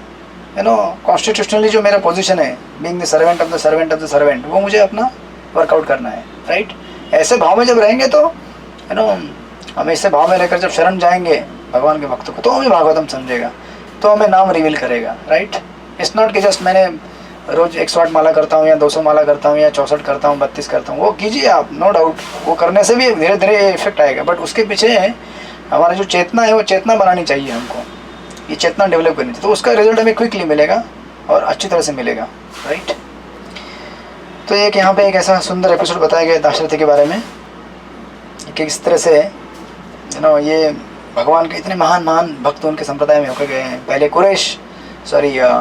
Speaker 1: कॉन्स्टिट्यूशनली जो मेरा पोजीशन है, being the servant of the servant, वो मुझे अपना वर्कआउट करना है, राइट। ऐसे भाव में जब रहेंगे तो हम ऐसे भाव में रहकर जब शरण जाएंगे भगवान के भक्तों को, तो हमें भागवतम समझेगा, तो हमें नाम रिवील करेगा, राइट। इट्स नॉट कि जस्ट मैंने रोज़ 108 माला करता हूँ या 200 माला करता हूँ या 64 करता हूँ 32 करता हूँ, वो कीजिए आप, नो डाउट, वो करने से भी धीरे धीरे इफेक्ट आएगा। बट उसके पीछे हमारा जो चेतना है, वो चेतना बनानी चाहिए हमको, ये चेतना डेवलप करनी चाहिए, तो उसका रिजल्ट हमें क्विकली मिलेगा और अच्छी तरह से मिलेगा, राइट। तो एक यहाँ पे एक ऐसा सुंदर एपिसोड बताया गया दाशरथी के बारे में कि किस तरह से ये भगवान के इतने महान भक्त उनके संप्रदाय में होकर गए हैं।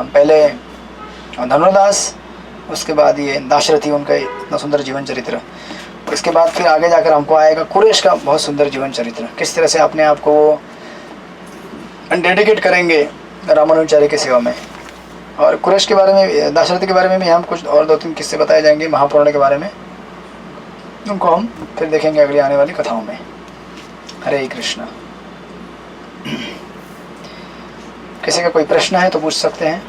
Speaker 1: पहले धनुर्दास, उसके बाद ये दाशरथी, उनका इतना सुंदर जीवन चरित्र। इसके बाद फिर आगे जाकर हमको आएगा कुरेश का बहुत सुंदर जीवन चरित्र, किस तरह से अपने आप को वो डेडिकेट करेंगे रामानुजाचार्य की सेवा में। और कुरेश के बारे में, दाशरथी के बारे में भी हम कुछ और 2-3 किस्से बताए जाएंगे महापुराण के बारे में, उनको हम फिर देखेंगे अगली आने वाली कथाओं में। हरे कृष्णा। किसी का कोई प्रश्न है तो पूछ सकते हैं।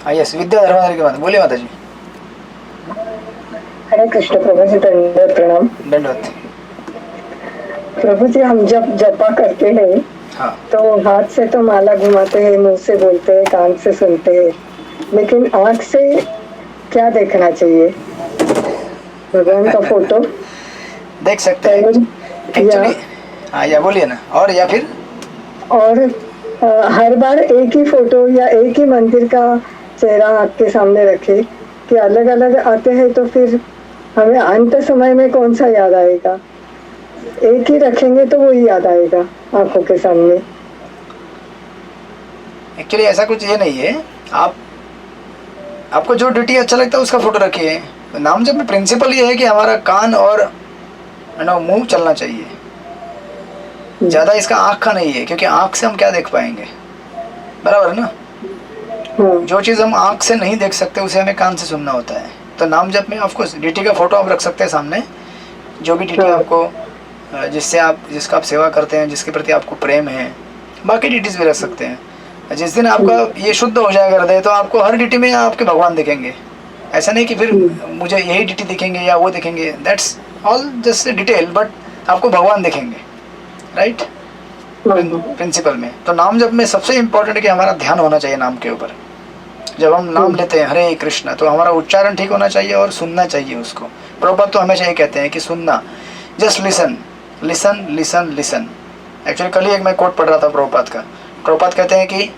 Speaker 1: यस, विद्या धर्माधारी की बात बोलिए माता जी।
Speaker 3: हरे कृष्ण प्रभु जी, दंडवत प्रणाम।
Speaker 1: दंडवत।
Speaker 3: प्रभु जी, हम जब जपा करते हैं
Speaker 1: हाँ,
Speaker 3: तो हाथ से तो माला घुमाते हैं, मुंह से बोलते हैं, कान से सुनते हैं, लेकिन आँख से क्या देखना चाहिए? भगवान का फोटो
Speaker 1: देख सकते हैं एक्चुअली। हाँ, या बोलिए ना। और या फिर
Speaker 3: हर बार एक ही फोटो या एक ही मंदिर का चेहरा आपके सामने रखे कि अलग अलग आते हैं, तो फिर हमें अंत समय में कौन सा याद आएगा? एक ही रखेंगे तो वही याद आएगा आंखों के सामने।
Speaker 1: एक्चुअली ऐसा कुछ ये नहीं है, आपको जो ड्यूटी अच्छा लगता है उसका फोटो रखिए। नाम जब में प्रिंसिपल ये है कि हमारा कान और मुंह चलना चाहिए, ज़्यादा इसका आँख का नहीं है, क्योंकि आँख से हम क्या देख पाएंगे, बराबर ना। जो चीज़ हम आँख से नहीं देख सकते उसे हमें कान से सुनना होता है। तो नाम जप में ऑफकोर्स डीटी का फोटो आप रख सकते हैं सामने, जो भी डीटी आपको जिसका आप सेवा करते हैं, जिसके प्रति आपको प्रेम है, बाकी डीटीज भी रख सकते हैं। जिस दिन आपका ये शुद्ध हो जाएगा हृदय, तो आपको हर डिटी में आपके भगवान दिखेंगे। ऐसा नहीं कि फिर मुझे यही डिटी दिखेंगे या वो दिखेंगे, that's all just detail, but आपको भगवान दिखेंगे, राइट, प्रिंसिपल में। तो नाम जप में सबसे इम्पोर्टेंट है कि हमारा ध्यान होना चाहिए नाम के ऊपर। जब हम नाम लेते हैं हरे कृष्णा, तो हमारा उच्चारण ठीक होना चाहिए और सुनना चाहिए उसको। प्रभुपाद तो हमेशा ये कहते हैं कि सुनना, just listen listen listen listen. Actually कल ही एक मैं कोट पढ़ रहा था प्रभुपाद का। प्रभुपाद कहते हैं कि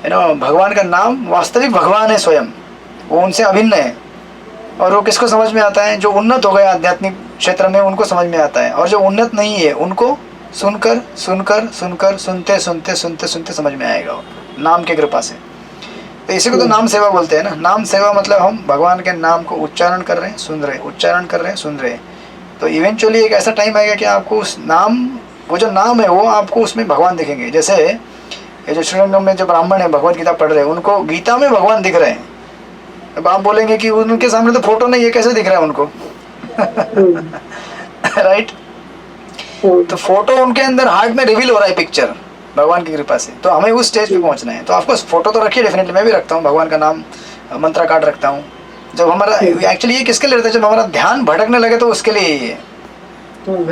Speaker 1: भगवान का नाम वास्तविक भगवान है स्वयं, वो उनसे अभिन्न है। और वो किसको समझ में आता है? जो उन्नत हो गया आध्यात्मिक क्षेत्र में, उनको समझ में आता है। और जो उन्नत नहीं है, उनको सुनकर सुनकर सुनकर सुनते सुनते सुनते सुनते समझ में आएगा वो, नाम की कृपा से। तो इसी को तो नाम सेवा बोलते हैं ना। नाम सेवा मतलब हम भगवान के नाम को उच्चारण कर रहे हैं, सुन रहे हैं, उच्चारण कर रहे हैं, सुन रहे हैं। तो इवेंचुअली एक ऐसा टाइम आएगा कि आपको उस नाम, वो जो नाम है वो आपको उसमें भगवान दिखेंगे। जैसे ये जो श्रीरंगम में जो ब्राह्मण है भगवत गीता पढ़ रहे हैं, उनको गीता में भगवान दिख रहे हैं। अब आप बोलेंगे कि उनके सामने तो फोटो नहीं है, कैसे दिख रहा है उनको? राइट। तो फोटो उनके अंदर हार्ट में रिवील हो रहा है, पिक्चर भगवान की कृपा से। तो हमें उस स्टेज पे पहुंचना है। तो आपको फोटो तो रखिए, डेफिनेटली मैं भी रखता हूँ, भगवान का नाम मंत्रा कार्ड रखता हूँ। जब हमारा एक्चुअली ये किसके लिए रहता है? जब हमारा ध्यान भटकने लगे तो उसके लिए ही है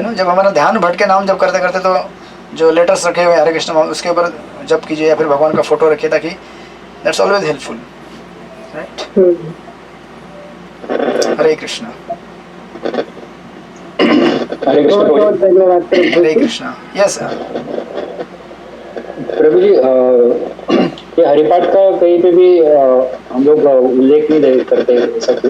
Speaker 1: ना। जब हमारा ध्यान भटके नाम जब करते करते, तो जो लेटर्स रखे हुए हरे कृष्ण उसके ऊपर जप कीजिए, या फिर भगवान का फोटो रखिए, ताकि दैट्स ऑलवेज हेल्पफुल, राइट। हरे कृष्णा।
Speaker 4: हरे कृष्ण प्रभु जी।
Speaker 3: धन्यवाद प्रभु
Speaker 1: हरे
Speaker 3: जी।
Speaker 1: कृष्णा। यस
Speaker 4: प्रभु जी, ये हरिपाठ का कहीं पे भी हम लोग उल्लेख नहीं करते सकते।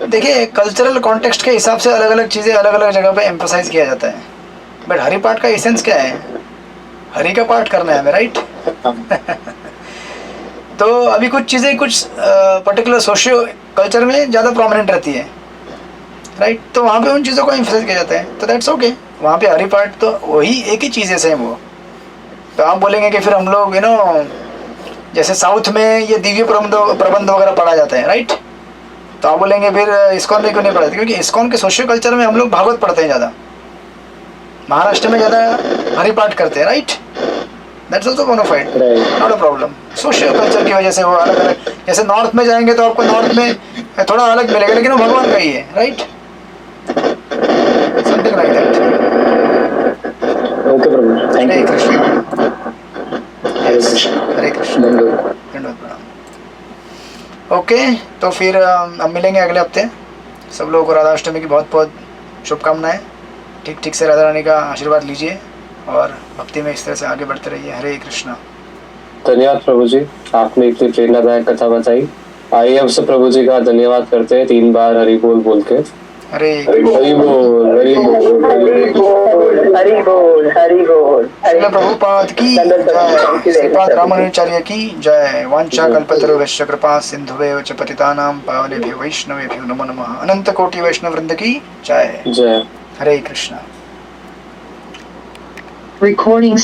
Speaker 1: देखिए, कल्चरल कॉन्टेक्स्ट के हिसाब से अलग अलग चीज़ें अलग अलग जगह पे एम्फोसाइज किया जाता है। बट हरि पाठ का एसेंस क्या है? हरि का पाठ करना है हमें, राइट। तो अभी कुछ चीज़ें कुछ पर्टिकुलर सोशियो कल्चर में ज़्यादा प्रोमिनेंट रहती है, राइट। तो वहाँ पे उन चीज़ों को एम्फोसाइज किया जाता है, तो दैट्स ओके। वहाँ पे हरि पाठ तो वही एक ही चीज़ है, सेम वो। तो आप बोलेंगे कि फिर हम लोग जैसे साउथ में ये दिव्य प्रबंध वगैरह पढ़ा जाता है, राइट। तो आप बोलेंगे फिर इस्कॉन में क्यों नहीं पढ़ाते? क्योंकि इस्कॉन के सोशियो कल्चर में हम लोग भागवत पढ़ते हैं ज़्यादा, महाराष्ट्र में ज़्यादा हरिपाठ करते हैं, right. That's also bona fide, not a problem. Socio culture की वजह से वो अलग अलग, जैसे नॉर्थ में जाएंगे तो आपको नॉर्थ में थोड़ा अलग मिलेगा, लेकिन वो भगवान का ही है, right. Something like that.
Speaker 4: Okay प्रभु, थैंक
Speaker 1: हरे
Speaker 4: यू।
Speaker 1: कृष्ण।
Speaker 4: हरे कृष्ण।
Speaker 1: हरे कृष्ण।
Speaker 4: धन्यवाद।
Speaker 1: धन्यवाद, प्रणाम। ओके, तो फिर अब मिलेंगे अगले हफ्ते। सब लोगों को राधाष्टमी की बहुत बहुत शुभकामनाएं। ठीक ठीक से राधा रानी का आशीर्वाद लीजिए और भक्ति में इस तरह से आगे बढ़ते रहिए। हरे कृष्णा।
Speaker 4: धन्यवाद प्रभु जी, आपने इतनी प्रेरणादायक कथा बताई। आइए अब से प्रभु जी का धन्यवाद करते हैं 3 बार हरि बोल बोल के।
Speaker 1: हरे
Speaker 4: हरि बोल, हरि बोल, हरि बोल,
Speaker 3: हरि बोल हरि बोल।
Speaker 1: श्रील प्रभुपाद की जय। श्रीपाद रामानुजाचार्य की जय। वांछा कल्पतरुभ्यश्च कृपा सिंधुभ्यो च पतितानां पावनेभ्यो वैष्णवेभ्यो नमो नमः। अनंत कोटि वैष्णव वृंद की जय।
Speaker 4: जय।
Speaker 1: हरे कृष्णा।
Speaker 5: Recordings